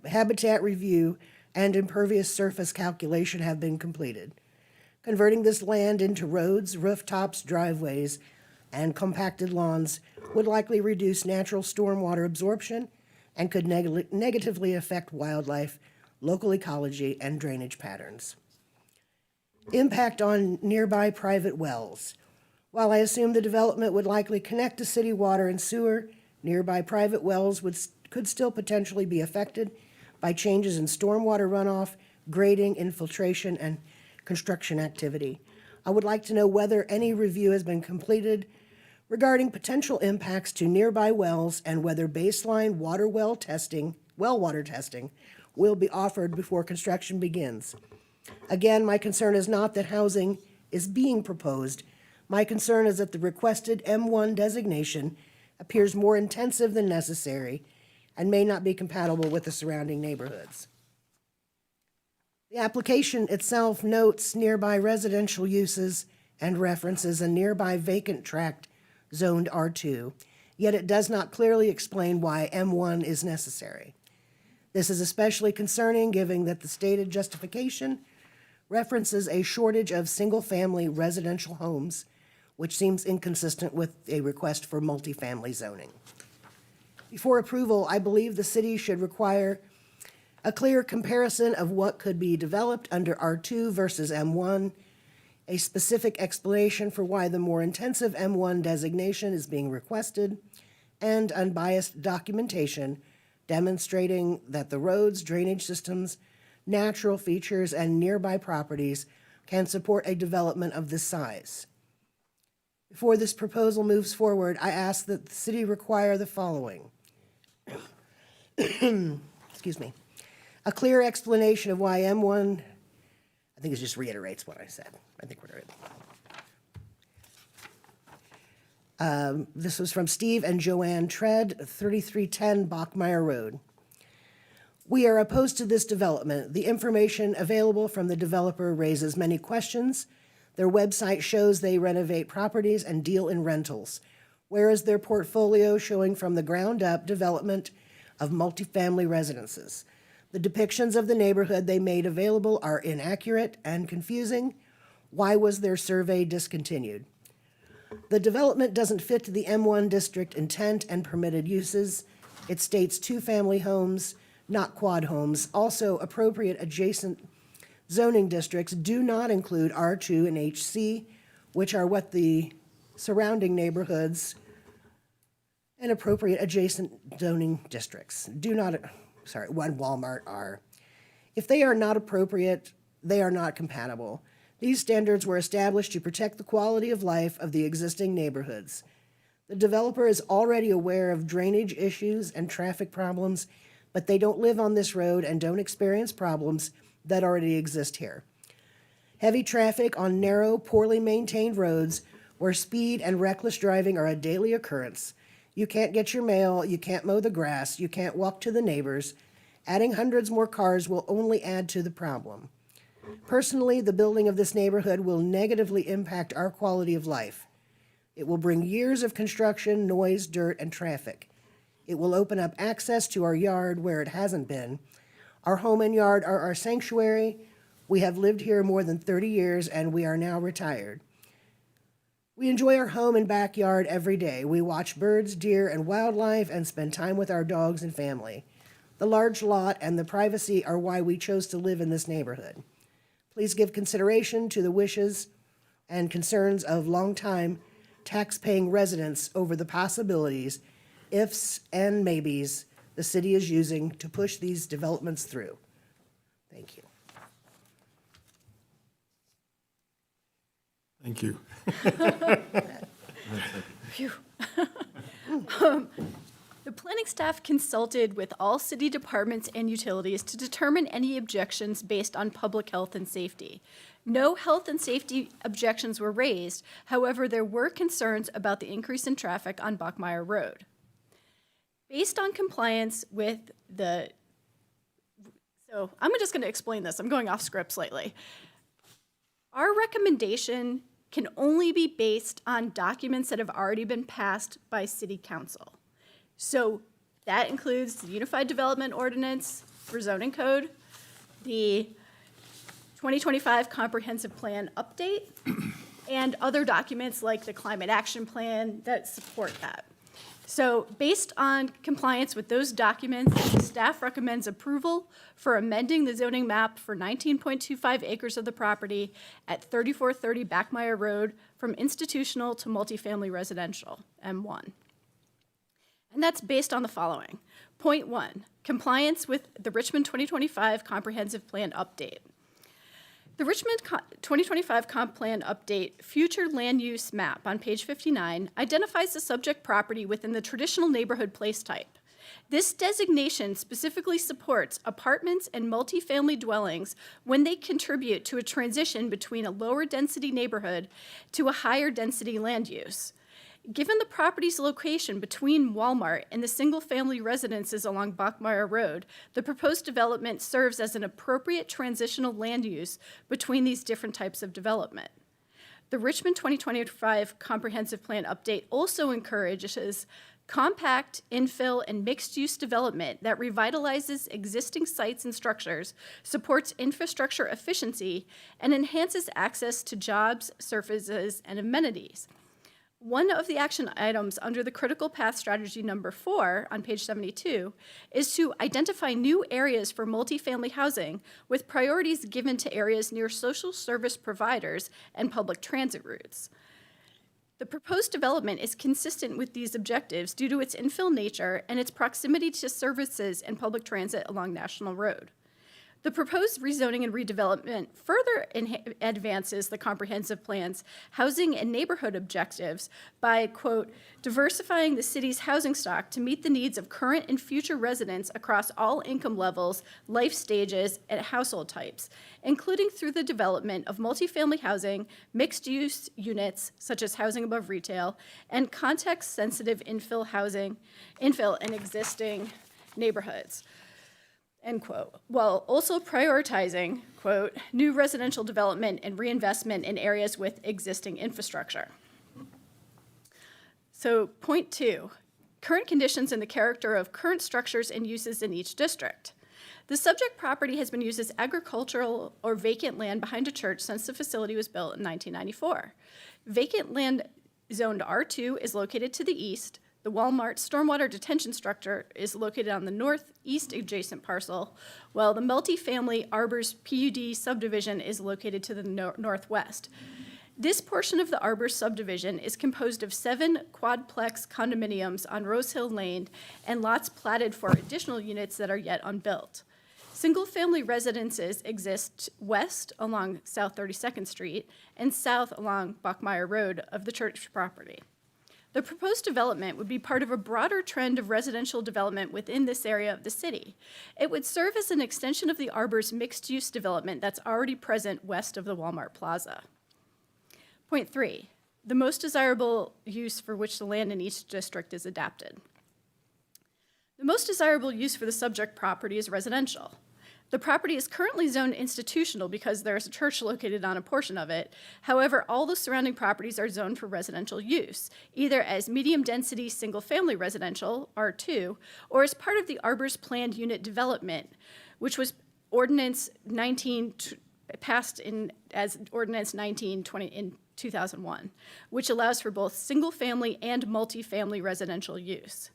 [SPEAKER 2] habitat review, and impervious surface calculation have been completed. Converting this land into roads, rooftops, driveways, and compacted lawns would likely reduce natural stormwater absorption and could negatively affect wildlife, local ecology, and drainage patterns. Impact on nearby private wells. While I assume the development would likely connect to city water and sewer, nearby private wells could still potentially be affected by changes in stormwater runoff, grading, infiltration, and construction activity. I would like to know whether any review has been completed regarding potential impacts to nearby wells and whether baseline water well water testing will be offered before construction begins. Again, my concern is not that housing is being proposed. My concern is that the requested M1 designation appears more intensive than necessary and may not be compatible with the surrounding neighborhoods. The application itself notes nearby residential uses and references a nearby vacant tract zoned R2, yet it does not clearly explain why M1 is necessary. This is especially concerning given that the stated justification references a shortage of single-family residential homes, which seems inconsistent with a request for multifamily zoning. Before approval, I believe the city should require a clear comparison of what could be developed under R2 versus M1, a specific explanation for why the more intensive M1 designation is being requested, and unbiased documentation demonstrating that the roads, drainage systems, natural features, and nearby properties can support a development of this size. Before this proposal moves forward, I ask that the city require the following. Excuse me. A clear explanation of why M1, I think it just reiterates what I said. I think we're good. This was from Steve and Joanne Tread, 3310 Bachmeyer Road. We are opposed to this development. The information available from the developer raises many questions. Their website shows they renovate properties and deal in rentals. Where is their portfolio showing from the ground up development of multifamily residences? The depictions of the neighborhood they made available are inaccurate and confusing. Why was their survey discontinued? The development doesn't fit the M1 district intent and permitted uses. It states two-family homes, not quad homes. Also, appropriate adjacent zoning districts do not include R2 and HC, which are what the surrounding neighborhoods and appropriate adjacent zoning districts what Walmart are. If they are not appropriate, they are not compatible. These standards were established to protect the quality of life of the existing neighborhoods. The developer is already aware of drainage issues and traffic problems, but they don't live on this road and don't experience problems that already exist here. Heavy traffic on narrow, poorly maintained roads where speed and reckless driving are a daily occurrence. You can't get your mail, you can't mow the grass, you can't walk to the neighbors. Adding hundreds more cars will only add to the problem. Personally, the building of this neighborhood will negatively impact our quality of life. It will bring years of construction, noise, dirt, and traffic. It will open up access to our yard where it hasn't been. Our home and yard are our sanctuary. We have lived here more than 30 years, and we are now retired. We enjoy our home and backyard every day. We watch birds, deer, and wildlife and spend time with our dogs and family. The large lot and the privacy are why we chose to live in this neighborhood. Please give consideration to the wishes and concerns of longtime tax-paying residents over the possibilities, ifs and maybes the city is using to push these developments through. Thank you.
[SPEAKER 1] Thank you.
[SPEAKER 6] Phew. The planning staff consulted with all city departments and utilities to determine any objections based on public health and safety. No health and safety objections were raised. However, there were concerns about the increase in traffic on Bachmeyer Road. Based on compliance with the, so I'm just going to explain this. I'm going off script slightly. Our recommendation can only be based on documents that have already been passed by City Council. So that includes the Unified Development Ordinance for zoning code, the 2025 Comprehensive Plan Update, and other documents like the Climate Action Plan that support that. So based on compliance with those documents, the staff recommends approval for amending the zoning map for 19.25 acres of the property at 3430 Bachmeyer Road from institutional to multifamily residential, M1. And that's based on the following. Point 1, compliance with the Richmond 2025 Comprehensive Plan Update. The Richmond 2025 Comp Plan Update Future Land Use Map on page 59 identifies the subject property within the traditional neighborhood place type. This designation specifically supports apartments and multifamily dwellings when they contribute to a transition between a lower density neighborhood to a higher density land use. Given the property's location between Walmart and the single-family residences along Bachmeyer Road, the proposed development serves as an appropriate transitional land use between these different types of development. The Richmond 2025 Comprehensive Plan Update also encourages compact, infill, and mixed-use development that revitalizes existing sites and structures, supports infrastructure efficiency, and enhances access to jobs, services, and amenities. One of the action items under the critical path strategy number 4 on page 72 is to identify new areas for multifamily housing with priorities given to areas near social service providers and public transit routes. The proposed development is consistent with these objectives due to its infill nature and its proximity to services and public transit along National Road. The proposed rezoning and redevelopment further advances the comprehensive plan's housing and neighborhood objectives by, quote, diversifying the city's housing stock to meet the needs of current and future residents across all income levels, life stages, and household types, including through the development of multifamily housing, mixed-use units, such as housing above retail, and context-sensitive infill in existing neighborhoods. End quote, while also prioritizing, quote, new residential development and reinvestment in areas with existing infrastructure. So point 2, current conditions and the character of current structures and uses in each district. The subject property has been used as agricultural or vacant land behind a church since the facility was built in 1994. Vacant land zoned R2 is located to the east. The Walmart stormwater detention structure is located on the northeast adjacent parcel, while the multifamily Arbors PUD subdivision is located to the northwest. This portion of the Arbors subdivision is composed of 7 quadplex condominiums on Rose Hill Lane and lots platted for additional units that are yet unbuilt. Single-family residences exist west along South 32nd Street and south along Bachmeyer Road of the church property. The proposed development would be part of a broader trend of residential development within this area of the city. It would serve as an extension of the Arbor's mixed-use development that's already present west of the Walmart Plaza. Point 3, the most desirable use for which the land in each district is adapted. The most desirable use for the subject property is residential. The property is currently zoned institutional because there is a church located on a portion of it. However, all the surrounding properties are zoned for residential use, either as medium-density single-family residential, R2, or as part of the Arbor's planned unit development, which was Ordinance 19, passed in as Ordinance 1920 in 2001, which allows for both single-family and multifamily residential use.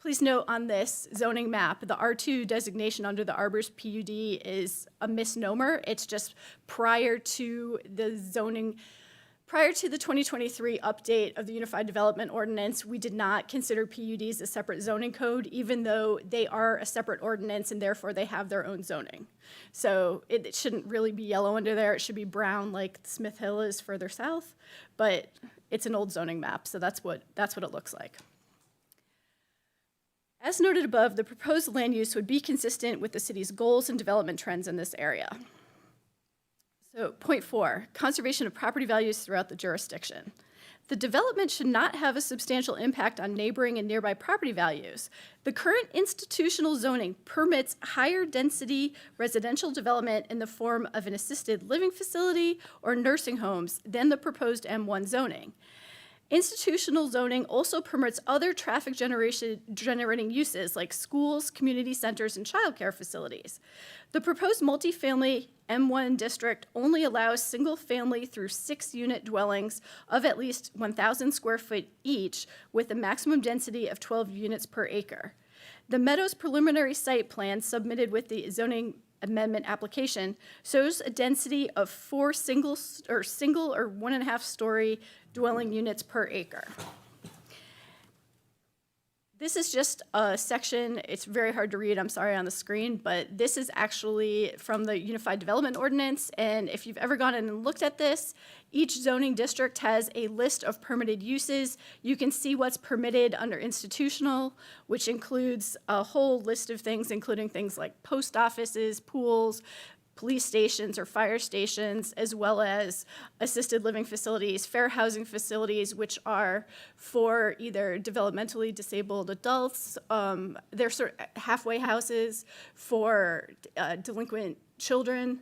[SPEAKER 6] Please note on this zoning map, the R2 designation under the Arbor's PUD is a misnomer. It's just prior to the zoning Prior to the 2023 update of the Unified Development Ordinance, we did not consider PUDs a separate zoning code, even though they are a separate ordinance and therefore they have their own zoning. So it shouldn't really be yellow under there. It should be brown like Smith Hill is further south, but it's an old zoning map, so that's what it looks like. As noted above, the proposed land use would be consistent with the city's goals and development trends in this area. So, point 4, conservation of property values throughout the jurisdiction. The development should not have a substantial impact on neighboring and nearby property values. The current institutional zoning permits higher density residential development in the form of an assisted living facility or nursing homes than the proposed M1 zoning. Institutional zoning also permits other traffic generating uses like schools, community centers, and childcare facilities. The proposed multifamily M1 district only allows single-family through 6-unit dwellings of at least 1,000 square feet each with a maximum density of 12 units per acre. The Meadows preliminary site plan submitted with the zoning amendment application shows a density of 4 single or 1.5 story dwelling units per acre. This is just a section, it's very hard to read, I'm sorry, on the screen, but this is actually from the Unified Development Ordinance, and if you've ever gone in and looked at this, each zoning district has a list of permitted uses. You can see what's permitted under institutional, which includes a whole list of things, including things like post offices, pools, police stations or fire stations, as well as assisted living facilities, fair housing facilities, which are for either developmentally disabled adults, they're sort of halfway houses for delinquent children,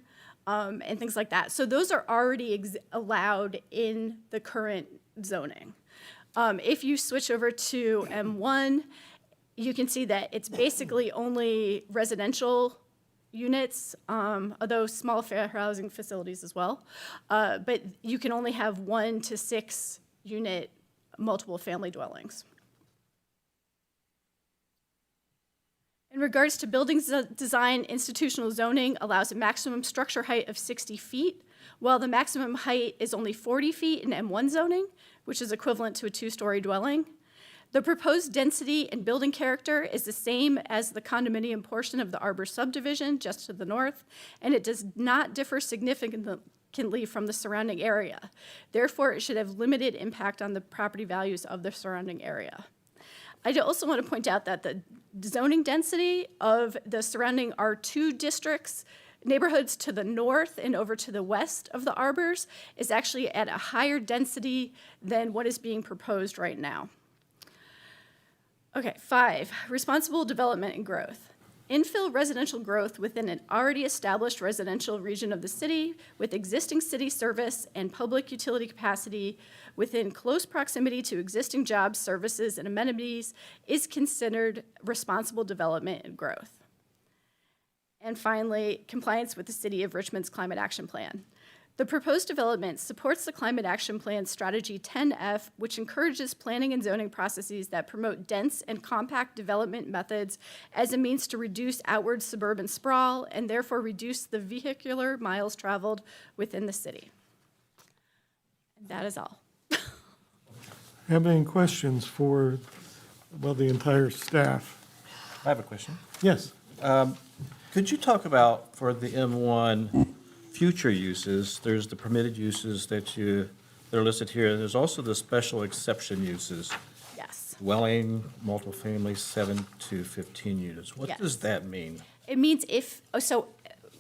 [SPEAKER 6] and things like that. So those are already allowed in the current zoning. If you switch over to M1, you can see that it's basically only residential units, although small fair housing facilities as well. But you can only have 1 to 6 unit multiple family dwellings. In regards to buildings design, institutional zoning allows a maximum structure height of 60 feet, while the maximum height is only 40 feet in M1 zoning, which is equivalent to a 2-story dwelling. The proposed density and building character is the same as the condominium portion of the Arbor subdivision just to the north, and it does not differ significantly from the surrounding area. Therefore, it should have limited impact on the property values of the surrounding area. I also want to point out that the zoning density of the surrounding R2 districts, neighborhoods to the north and over to the west of the Arbors, is actually at a higher density than what is being proposed right now. Okay, 5, responsible development and growth. Infill residential growth within an already established residential region of the city with existing city service and public utility capacity within close proximity to existing jobs, services, and amenities is considered responsible development and growth. And finally, compliance with the City of Richmond's Climate Action Plan. The proposed development supports the Climate Action Plan Strategy 10F, which encourages planning and zoning processes that promote dense and compact development methods as a means to reduce outward suburban sprawl and therefore reduce the vehicular miles traveled within the city. And that is all.
[SPEAKER 1] Have any questions for, well, the entire staff?
[SPEAKER 17] I have a question.
[SPEAKER 1] Yes.
[SPEAKER 17] Could you talk about, for the M1 future uses, there's the permitted uses that are listed here. There's also the special exception uses.
[SPEAKER 6] Yes.
[SPEAKER 17] Dwelling, multiple families, 7 to 15 units. What
[SPEAKER 6] Yes.
[SPEAKER 17] does that mean?
[SPEAKER 6] It means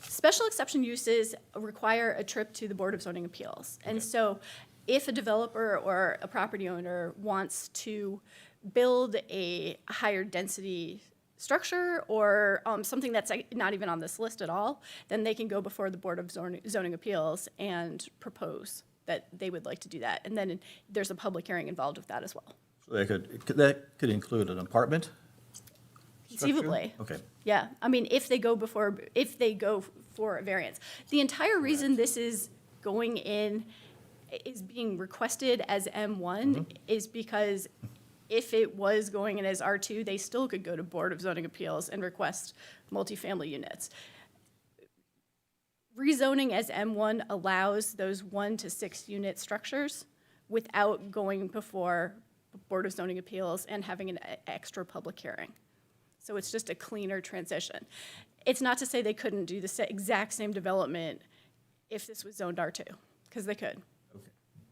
[SPEAKER 6] special exception uses require a trip to the Board of Zoning Appeals. And so if a developer or a property owner wants to build a higher density structure or something that's not even on this list at all, then they can go before the Board of Zoning Appeals and propose that they would like to do that. And then there's a public hearing involved with that as well.
[SPEAKER 17] So that could include an apartment structure?
[SPEAKER 6] Conceivably.
[SPEAKER 17] Okay.
[SPEAKER 6] Yeah, I mean, if they go for a variance. The entire reason this is being requested as M1 is because if it was going in as R2, they still could go to Board of Zoning Appeals and request multifamily units. rezoning as M1 allows those 1 to 6 unit structures without going before Board of Zoning Appeals and having an extra public hearing. So it's just a cleaner transition. It's not to say they couldn't do the exact same development if this was zoned R2, because they could.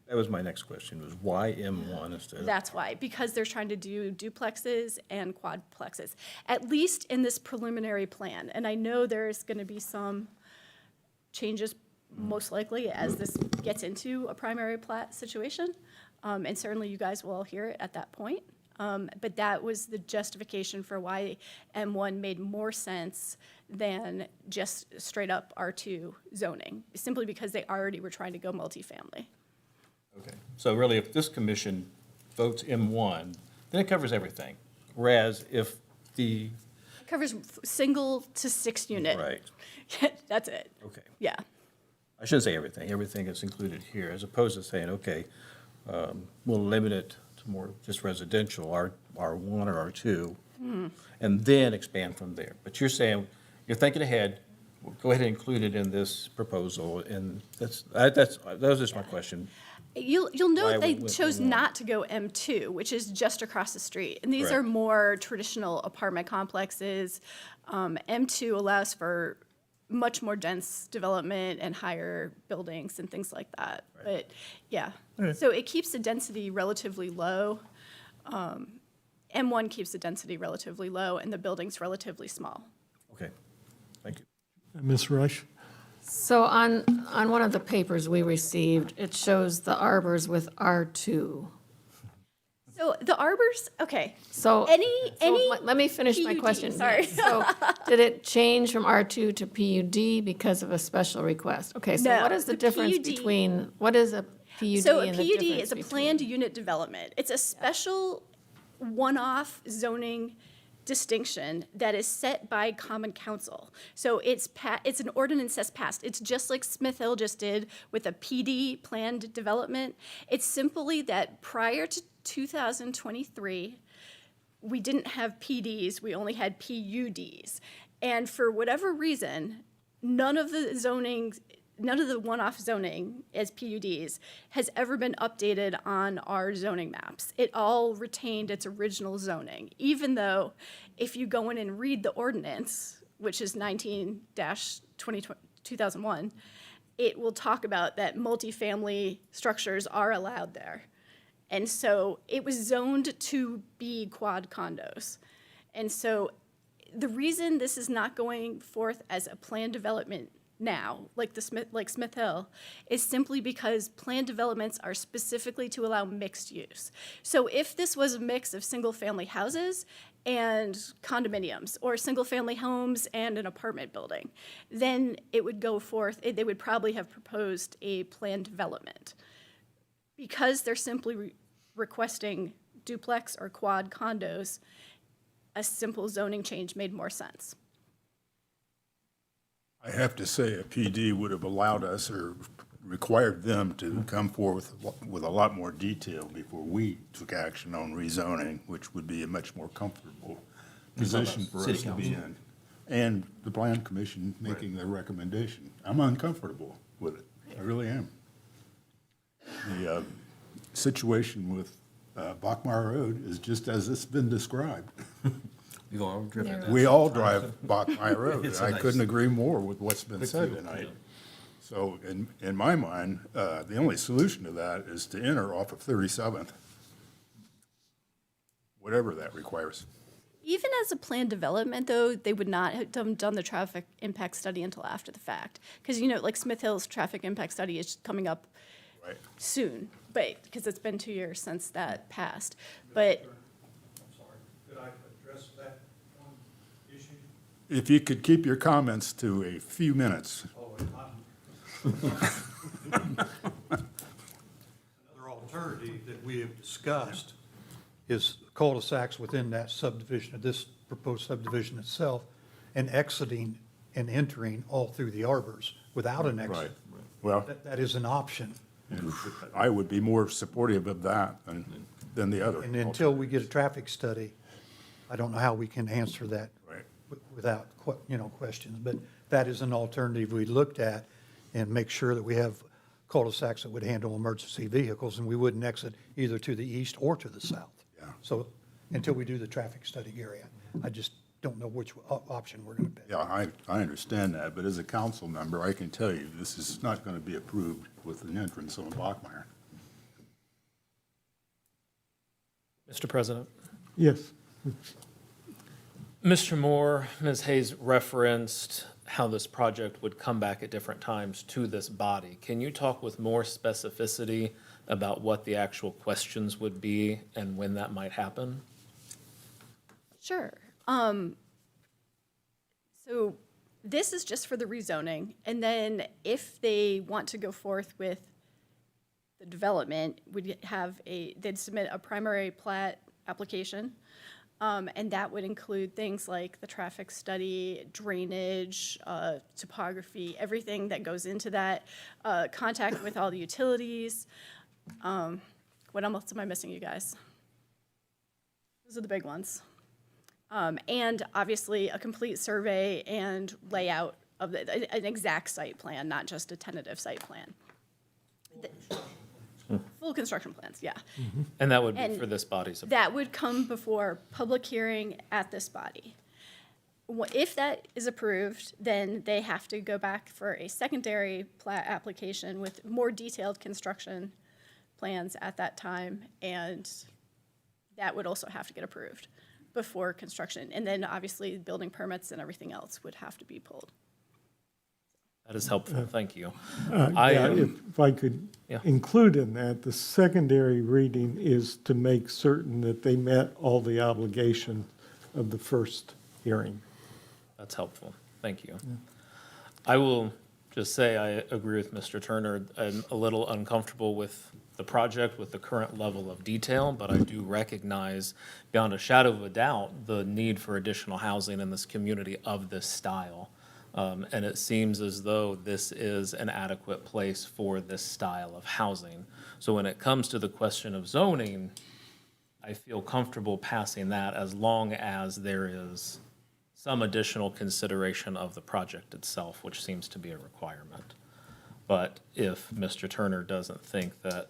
[SPEAKER 17] That was my next question, was why M1 instead of?
[SPEAKER 6] That's why, because they're trying to do duplexes and quadplexes, at least in this preliminary plan. And I know there's going to be some changes, most likely, as this gets into a primary plat situation. And certainly you guys will all hear it at that point. But that was the justification for why M1 made more sense than just straight up R2 zoning, simply because they already were trying to go multifamily.
[SPEAKER 17] Okay, so really, if this commission votes M1, then it covers everything. Whereas if the,
[SPEAKER 6] It covers single to 6 unit.
[SPEAKER 17] right,
[SPEAKER 6] That's it.
[SPEAKER 17] okay.
[SPEAKER 6] Yeah.
[SPEAKER 17] I shouldn't say everything, everything is included here, as opposed to saying, okay, we'll limit it to more just residential, R1 or R2, and then expand from there. But you're saying, you're thinking ahead, we'll go ahead and include it in this proposal, and that was just my question.
[SPEAKER 6] You'll
[SPEAKER 17] Why
[SPEAKER 6] note they
[SPEAKER 17] we went
[SPEAKER 6] chose
[SPEAKER 17] M1.
[SPEAKER 6] not to go M2, which is just across the street. And these are
[SPEAKER 17] Correct.
[SPEAKER 6] more traditional apartment complexes. M2 allows for much more dense development and higher buildings and things like that. But, yeah. So it keeps the density relatively low. M1 keeps the density relatively low and the buildings relatively small.
[SPEAKER 17] Okay, thank you.
[SPEAKER 1] Ms. Rush?
[SPEAKER 14] So on one of the papers we received, it shows the arbors with R2.
[SPEAKER 6] So the arbors, okay.
[SPEAKER 14] So.
[SPEAKER 6] Any
[SPEAKER 14] Let me finish my
[SPEAKER 6] PUD,
[SPEAKER 14] question.
[SPEAKER 6] sorry.
[SPEAKER 14] So did it change from R2 to PUD because of a special request? Okay, so
[SPEAKER 6] No,
[SPEAKER 14] what is the
[SPEAKER 6] the
[SPEAKER 14] difference
[SPEAKER 6] PUD
[SPEAKER 14] between, what is a PUD
[SPEAKER 6] So a
[SPEAKER 14] and the
[SPEAKER 6] PUD
[SPEAKER 14] difference
[SPEAKER 6] is a
[SPEAKER 14] between-
[SPEAKER 6] planned unit development. It's a special one-off zoning distinction that is set by Common Council. So it's an ordinance that's passed. It's just like Smith Hill just did with a PD, planned development. It's simply that prior to 2023, we didn't have PDs, we only had PUDs. And for whatever reason, none of the one-off zoning as PUDs has ever been updated on our zoning maps. It all retained its original zoning, even though if you go in and read the ordinance, which is 19-2001, it will talk about that multifamily structures are allowed there. And so it was zoned to be quad condos. And so the reason this is not going forth as a planned development now, like Smith Hill, is simply because planned developments are specifically to allow mixed use. So if this was a mix of single-family houses and condominiums, or single-family homes and an apartment building, then it would go forth, they would probably have proposed a planned development. Because they're simply requesting duplex or quad condos, a simple zoning change made more sense.
[SPEAKER 3] I have to say, a PD would have allowed us or required them to come forth with a lot more detail before we took action on rezoning, which would be a much more comfortable position for us to be in. And the Plan Commission making their recommendation. I'm uncomfortable with it. I really am. The situation with Bachmeyer Road is just as it's been described.
[SPEAKER 17] We've all driven that.
[SPEAKER 3] We all drive Bachmeyer Road.
[SPEAKER 17] It's
[SPEAKER 3] I
[SPEAKER 17] nice.
[SPEAKER 3] couldn't agree more with what's been
[SPEAKER 17] Quick
[SPEAKER 3] said
[SPEAKER 17] view,
[SPEAKER 3] tonight. So in my mind, the only solution to that is to enter off of 37th, whatever that requires.
[SPEAKER 6] Even as a planned development, though, they would not have done the traffic impact study until after the fact. Because, like Smith Hill's traffic impact study is coming up
[SPEAKER 3] Right.
[SPEAKER 6] soon, but, because it's been 2 years since that passed. But
[SPEAKER 7] I'm sorry, could I address that one issue?
[SPEAKER 3] If you could keep your comments to a few minutes.
[SPEAKER 7] Another alternative that we have discussed is cul-de-sacs within that subdivision, this proposed subdivision itself, and exiting and entering all through the arbors without an exit.
[SPEAKER 3] Right. Well,
[SPEAKER 7] That is an option.
[SPEAKER 3] I would be more supportive of that than the other.
[SPEAKER 7] And until we get a traffic study, I don't know how we can answer that
[SPEAKER 3] Right.
[SPEAKER 7] without, questions. But that is an alternative we looked at and make sure that we have cul-de-sacs that would handle emergency vehicles, and we wouldn't exit either to the east or to the south.
[SPEAKER 3] Yeah.
[SPEAKER 7] So until we do the traffic study area, I just don't know which option we're going to pick.
[SPEAKER 3] Yeah, I understand that, but as a council member, I can tell you, this is not going to be approved with an entrance on Bachmeyer.
[SPEAKER 18] Mr. President.
[SPEAKER 1] Yes.
[SPEAKER 18] Mr. Moore, Ms. Hayes referenced how this project would come back at different times to this body. Can you talk with more specificity about what the actual questions would be and when that might happen?
[SPEAKER 6] Sure. So this is just for the rezoning, and then if they want to go forth with the development, they'd submit a primary plat application, and that would include things like the traffic study, drainage, topography, everything that goes into that, contact with all the utilities. What else am I missing, you guys? Those are the big ones. And obviously a complete survey and layout of an exact site plan, not just a tentative site plan. Full construction plans, yeah.
[SPEAKER 18] And that would be
[SPEAKER 6] And
[SPEAKER 18] for this body's.
[SPEAKER 6] that would come before public hearing at this body. If that is approved, then they have to go back for a secondary plat application with more detailed construction plans at that time, and that would also have to get approved before construction. And then obviously building permits and everything else would have to be pulled.
[SPEAKER 18] That is helpful, thank you.
[SPEAKER 1] Yeah, if I could
[SPEAKER 18] Yeah.
[SPEAKER 1] include in that, the secondary reading is to make certain that they met all the obligations of the first hearing.
[SPEAKER 18] That's helpful. Thank you. I will just say I agree with Mr. Turner. I'm a little uncomfortable with the project with the current level of detail, but I do recognize beyond a shadow of a doubt the need for additional housing in this community of this style. And it seems as though this is an adequate place for this style of housing. So when it comes to the question of zoning, I feel comfortable passing that as long as there is some additional consideration of the project itself, which seems to be a requirement. But if Mr. Turner doesn't think that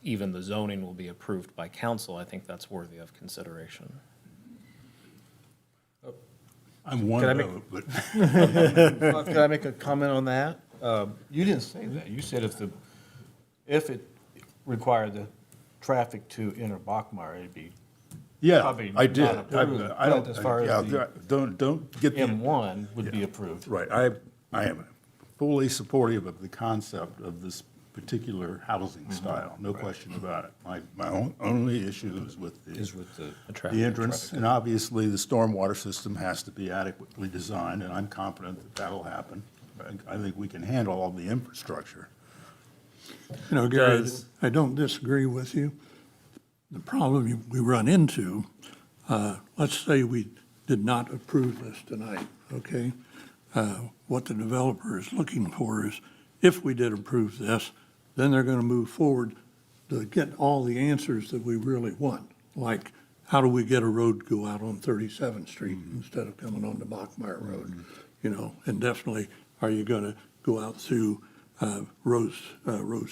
[SPEAKER 18] even the zoning will be approved by council, I think that's worthy of consideration.
[SPEAKER 3] I'm one
[SPEAKER 17] Can I
[SPEAKER 3] vote, but
[SPEAKER 17] Can I make a comment on that? You didn't say that. You said if it required the traffic to enter Bachmeyer, it'd be
[SPEAKER 3] yeah,
[SPEAKER 17] probably
[SPEAKER 3] I did.
[SPEAKER 17] not approved.
[SPEAKER 3] I don't,
[SPEAKER 17] But as far
[SPEAKER 3] yeah,
[SPEAKER 17] as the
[SPEAKER 3] don't get the.
[SPEAKER 17] M1 would be approved.
[SPEAKER 3] Right, I am fully supportive of the concept of this particular housing style, no question about it. My only issue is with the entrance, and obviously the stormwater system has to be adequately designed, and I'm confident that that'll happen. I think we can handle all the infrastructure.
[SPEAKER 10] You know, Gary, I don't disagree with you. The problem we run into, let's say we did not approve this tonight, okay? What the developer is looking for is, if we did approve this, then they're going to move forward to get all the answers that we really want. Like, how do we get a road to go out on 37th Street instead of coming on the Bachmeyer Road? You know, and definitely, are you going to go out through Rose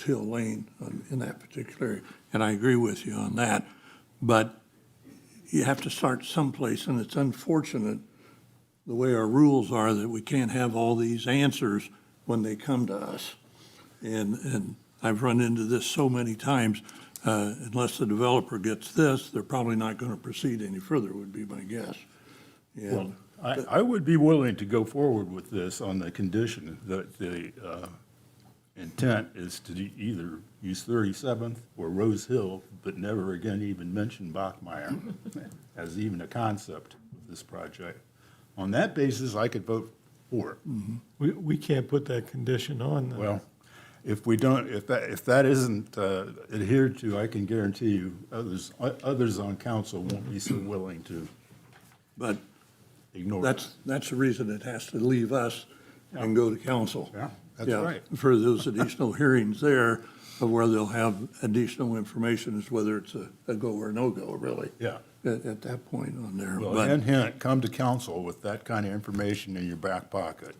[SPEAKER 10] Hill Lane in that particular area? And I agree with you on that. But you have to start someplace, and it's unfortunate the way our rules are that we can't have all these answers when they come to us. And I've run into this so many times. Unless the developer gets this, they're probably not going to proceed any further, would be my guess.
[SPEAKER 3] Well, I would be willing to go forward with this on the condition that the intent is to either use 37th or Rose Hill, but never again even mention Bachmeyer as even a concept of this project. On that basis, I could vote for it.
[SPEAKER 1] We can't put that condition on.
[SPEAKER 3] Well, if we don't, if that isn't adhered to, I can guarantee you others on council won't be so willing to
[SPEAKER 10] But
[SPEAKER 3] ignore that.
[SPEAKER 10] that's the reason it has to leave us and go to council.
[SPEAKER 3] Yeah, that's right.
[SPEAKER 10] For those additional hearings there, of where they'll have additional information as whether it's a go or no-go, really.
[SPEAKER 3] Yeah.
[SPEAKER 10] At that point on there.
[SPEAKER 3] Well,
[SPEAKER 10] But
[SPEAKER 3] hint, come to council with that kind of information in your back pocket.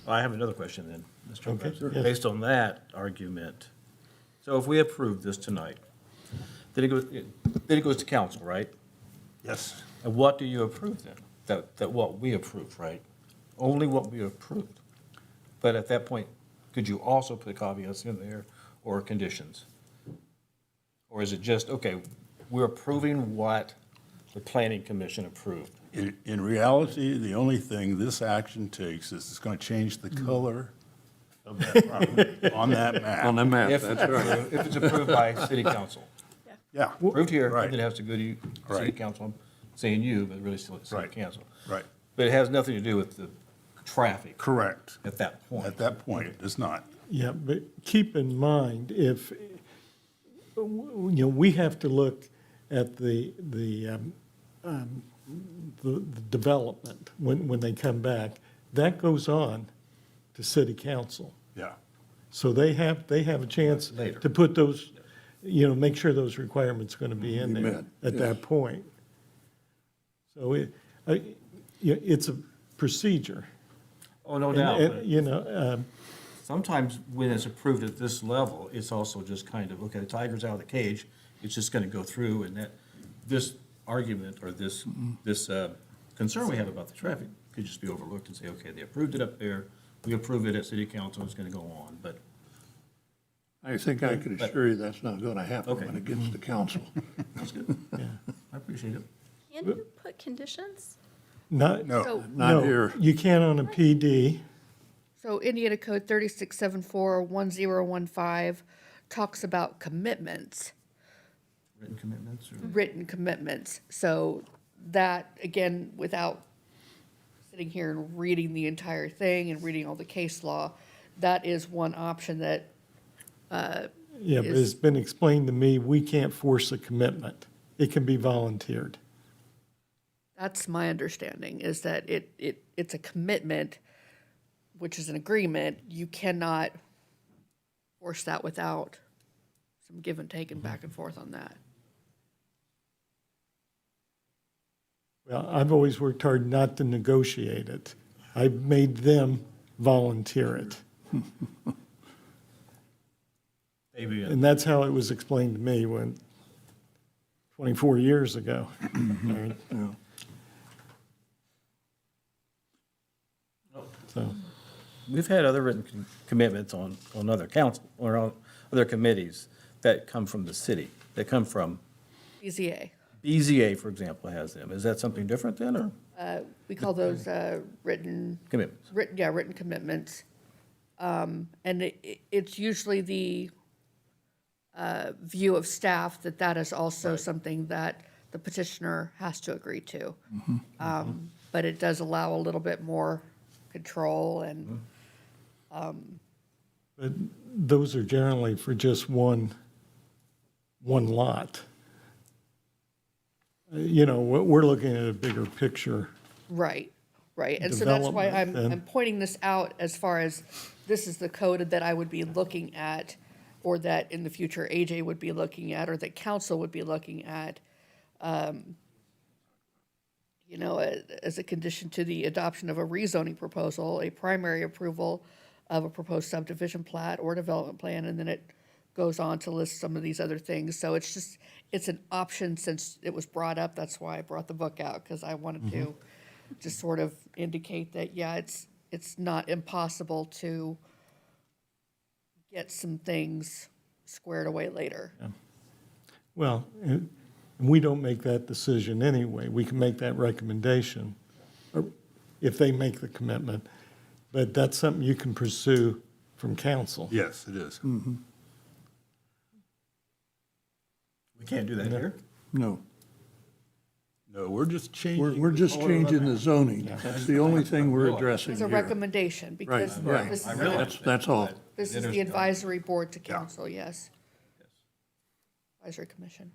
[SPEAKER 17] I have another question then, Mr.
[SPEAKER 1] Okay,
[SPEAKER 17] President.
[SPEAKER 1] yes.
[SPEAKER 17] Based on that argument, so if we approve this tonight, then it goes to council, right?
[SPEAKER 3] Yes.
[SPEAKER 17] And what do you approve then? That what we approve, right? Only what we approved. But at that point, could you also put caveats in there or conditions? Or is it just, okay, we're approving what the planning commission approved?
[SPEAKER 3] In reality, the only thing this action takes is it's going to change the color of that property on that map.
[SPEAKER 10] On the map,
[SPEAKER 17] If
[SPEAKER 10] that's right.
[SPEAKER 17] if it's approved by city council.
[SPEAKER 3] Yeah.
[SPEAKER 17] Approved here,
[SPEAKER 3] Right.
[SPEAKER 17] then it has to go to you, city
[SPEAKER 3] Right.
[SPEAKER 17] council. I'm saying you, but really still city
[SPEAKER 3] Right.
[SPEAKER 17] council.
[SPEAKER 3] Right.
[SPEAKER 17] But it has nothing to do with the traffic
[SPEAKER 3] Correct.
[SPEAKER 17] at that point.
[SPEAKER 3] At that point, it does not.
[SPEAKER 1] Yeah, but keep in mind, if, we have to look at the development when they come back. That goes on to city council.
[SPEAKER 3] Yeah.
[SPEAKER 1] So they have a chance
[SPEAKER 17] Later.
[SPEAKER 1] to put those, make sure those requirements are going to be in there
[SPEAKER 10] met,
[SPEAKER 1] at
[SPEAKER 10] yeah.
[SPEAKER 1] that point. So it's a procedure.
[SPEAKER 17] Oh, no
[SPEAKER 1] And-
[SPEAKER 17] doubt.
[SPEAKER 1] and,
[SPEAKER 17] but Sometimes when it's approved at this level, it's also just kind of, okay, the tiger's out of the cage. It's just going to go through and this argument or this concern we have about the traffic could just be overlooked and say, okay, they approved it up there. We approve it at city council, it's going to go on. But
[SPEAKER 10] I think I can assure you that's not going to happen
[SPEAKER 17] Okay.
[SPEAKER 10] when it gets to council.
[SPEAKER 17] that's good. I appreciate it.
[SPEAKER 6] Can you put conditions?
[SPEAKER 1] Not,
[SPEAKER 3] No.
[SPEAKER 10] Not here.
[SPEAKER 1] You can on a PD.
[SPEAKER 4] So Indiana Code 36741015 talks about commitments,
[SPEAKER 17] Written commitments or?
[SPEAKER 4] written commitments. So that, again, without sitting here and reading the entire thing and reading all the case law, that is one option that,
[SPEAKER 1] Yeah, but it's been explained to me, we can't force a commitment. It can be volunteered.
[SPEAKER 4] that's my understanding, is that it's a commitment, which is an agreement. You cannot force that without some give and take and back and forth on that.
[SPEAKER 1] Well, I've always worked hard not to negotiate it. I've made them volunteer it.
[SPEAKER 17] Maybe,
[SPEAKER 1] And that's how it was explained to me 24 years ago. So,
[SPEAKER 17] we've had other written commitments on other council or on other committees that come from the city, that come from
[SPEAKER 4] BZA.
[SPEAKER 17] BZA, for example, has them. Is that something different then, or
[SPEAKER 4] We call those written,
[SPEAKER 17] commitments?
[SPEAKER 4] written commitments. And it's usually the view of staff that that is also something that the petitioner has to agree to. But it does allow a little bit more control and,
[SPEAKER 1] but those are generally for just one lot. We're looking at a bigger picture.
[SPEAKER 4] right. And so that's why
[SPEAKER 1] Development
[SPEAKER 4] I'm pointing this out as far as this is the code that I would be looking at, or that in the future AJ would be looking at, or that council would be looking at, as a condition to the adoption of a rezoning proposal, a primary approval of a proposed subdivision plat or development plan, and then it goes on to list some of these other things. So it's an option since it was brought up. That's why I brought the book out, because I wanted to just sort of indicate that, yeah, it's not impossible to get some things squared away later.
[SPEAKER 1] Well, and we don't make that decision anyway. We can make that recommendation or if they make the commitment. But that's something you can pursue from council.
[SPEAKER 3] Yes, it is.
[SPEAKER 17] We can't do that here?
[SPEAKER 10] No.
[SPEAKER 3] No, we're just changing.
[SPEAKER 10] We're just changing the zoning. That's the only thing we're addressing
[SPEAKER 4] It's a
[SPEAKER 10] here.
[SPEAKER 4] recommendation, because
[SPEAKER 10] Right.
[SPEAKER 4] this is,
[SPEAKER 10] That's all.
[SPEAKER 4] this is the advisory board to council, yes. Advisory commission.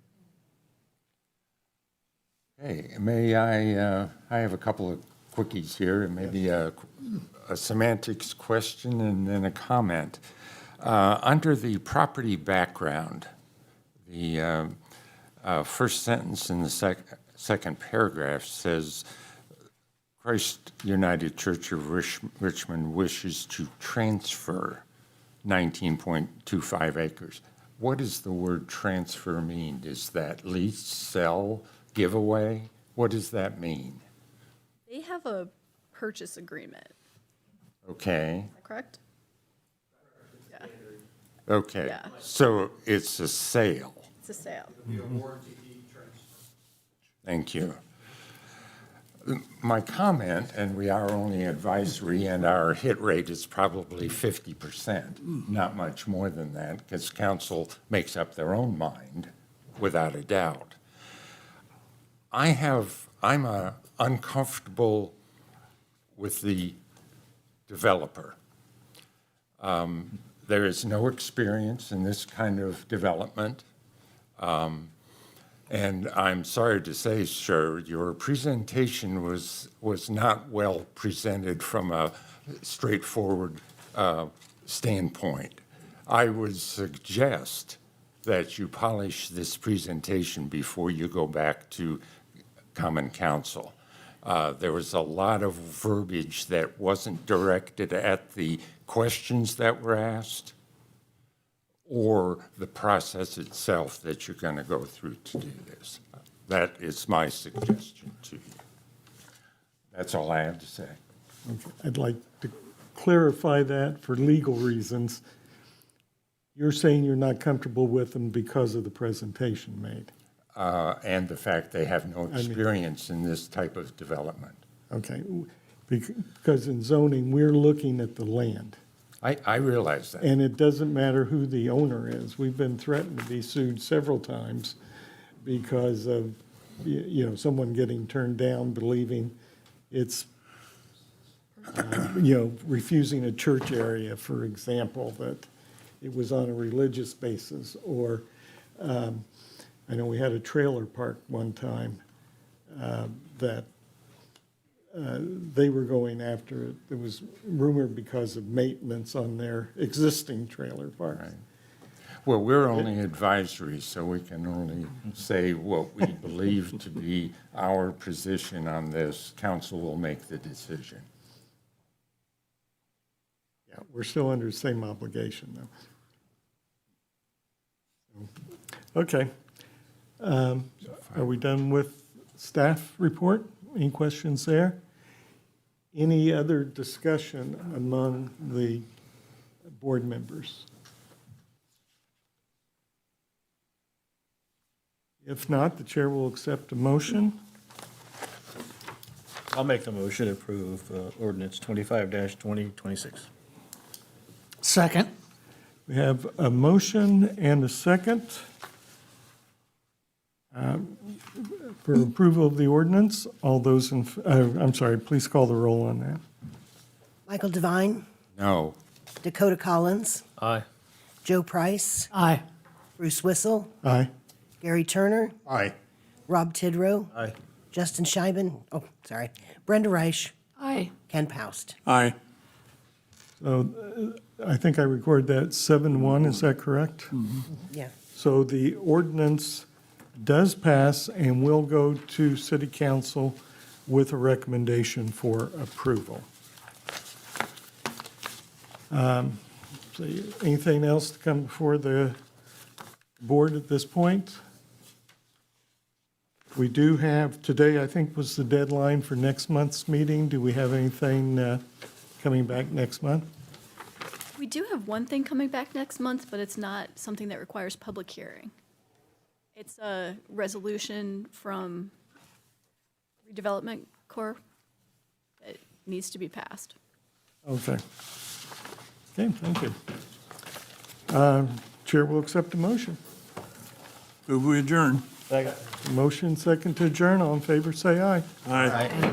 [SPEAKER 8] Hey, may I have a couple of quickies here, and maybe a semantics question and then a comment. Under the property background, the first sentence in the second paragraph says, Christ United Church of Richmond wishes to transfer 19.25 acres. What does the word transfer mean? Does that lease, sell, give away? What does that mean?
[SPEAKER 6] They have a purchase agreement,
[SPEAKER 8] Okay,
[SPEAKER 6] is that correct? Yeah,
[SPEAKER 8] okay.
[SPEAKER 6] Yeah.
[SPEAKER 8] So it's a sale.
[SPEAKER 6] it's a sale.
[SPEAKER 8] Thank you. My comment, and we are only advisory, and our hit rate is probably 50%, not much more than that, because council makes up their own mind, without a doubt. I'm uncomfortable with the developer. There is no experience in this kind of development. And I'm sorry to say, sir, your presentation was not well presented from a straightforward standpoint. I would suggest that you polish this presentation before you go back to Common Council. There was a lot of verbiage that wasn't directed at the questions that were asked or the process itself that you're going to go through to do this. That is my suggestion to you. That's all I have to say.
[SPEAKER 1] Okay, I'd like to clarify that for legal reasons. You're saying you're not comfortable with them because of the presentation made?
[SPEAKER 8] And the fact they have no experience in this type of development.
[SPEAKER 1] Okay, because in zoning, we're looking at the land.
[SPEAKER 8] I realize that.
[SPEAKER 1] And it doesn't matter who the owner is. We've been threatened to be sued several times because of, someone getting turned down believing it's, refusing a church area, for example, that it was on a religious basis. Or I know we had a trailer park one time that they were going after it. It was rumored because of maintenance on their existing trailer park.
[SPEAKER 8] Right. Well, we're only advisory, so we can only say what we believe to be our position on this. Council will make the decision.
[SPEAKER 1] Yeah, we're still under the same obligation, though. Okay. Are we done with staff report? Any questions there? Any other discussion among the board members? If not, the chair will accept a motion.
[SPEAKER 17] I'll make the motion to approve ordinance 25-2026.
[SPEAKER 13] Second.
[SPEAKER 1] We have a motion and a second for approval of the ordinance. All those I'm sorry, please call the roll on that.
[SPEAKER 2] Michael Devine,
[SPEAKER 8] No.
[SPEAKER 2] Dakota Collins,
[SPEAKER 18] Aye.
[SPEAKER 2] Joe Price,
[SPEAKER 13] Aye.
[SPEAKER 2] Bruce Whistle,
[SPEAKER 1] Aye.
[SPEAKER 2] Gary Turner,
[SPEAKER 3] Aye.
[SPEAKER 2] Rob Tidrow,
[SPEAKER 17] Aye.
[SPEAKER 2] Justin Scheiben, Brenda Reich,
[SPEAKER 14] Aye.
[SPEAKER 2] Ken Paust.
[SPEAKER 10] Aye.
[SPEAKER 1] So I think I recorded that 7-1, is that correct?
[SPEAKER 2] Yeah.
[SPEAKER 1] So the ordinance does pass and will go to city council with a recommendation for approval. So anything else to come before the board at this point? We do have, today I think was the deadline for next month's meeting. Do we have anything coming back next month?
[SPEAKER 6] We do have one thing coming back next month, but it's not something that requires public hearing. It's a resolution from Redevelopment Corp. that needs to be passed.
[SPEAKER 1] Okay. Okay, thank you. Chair will accept a motion.
[SPEAKER 10] Move we adjourn.
[SPEAKER 1] Motion second to adjourn. All in favor, say aye.
[SPEAKER 10] Aye.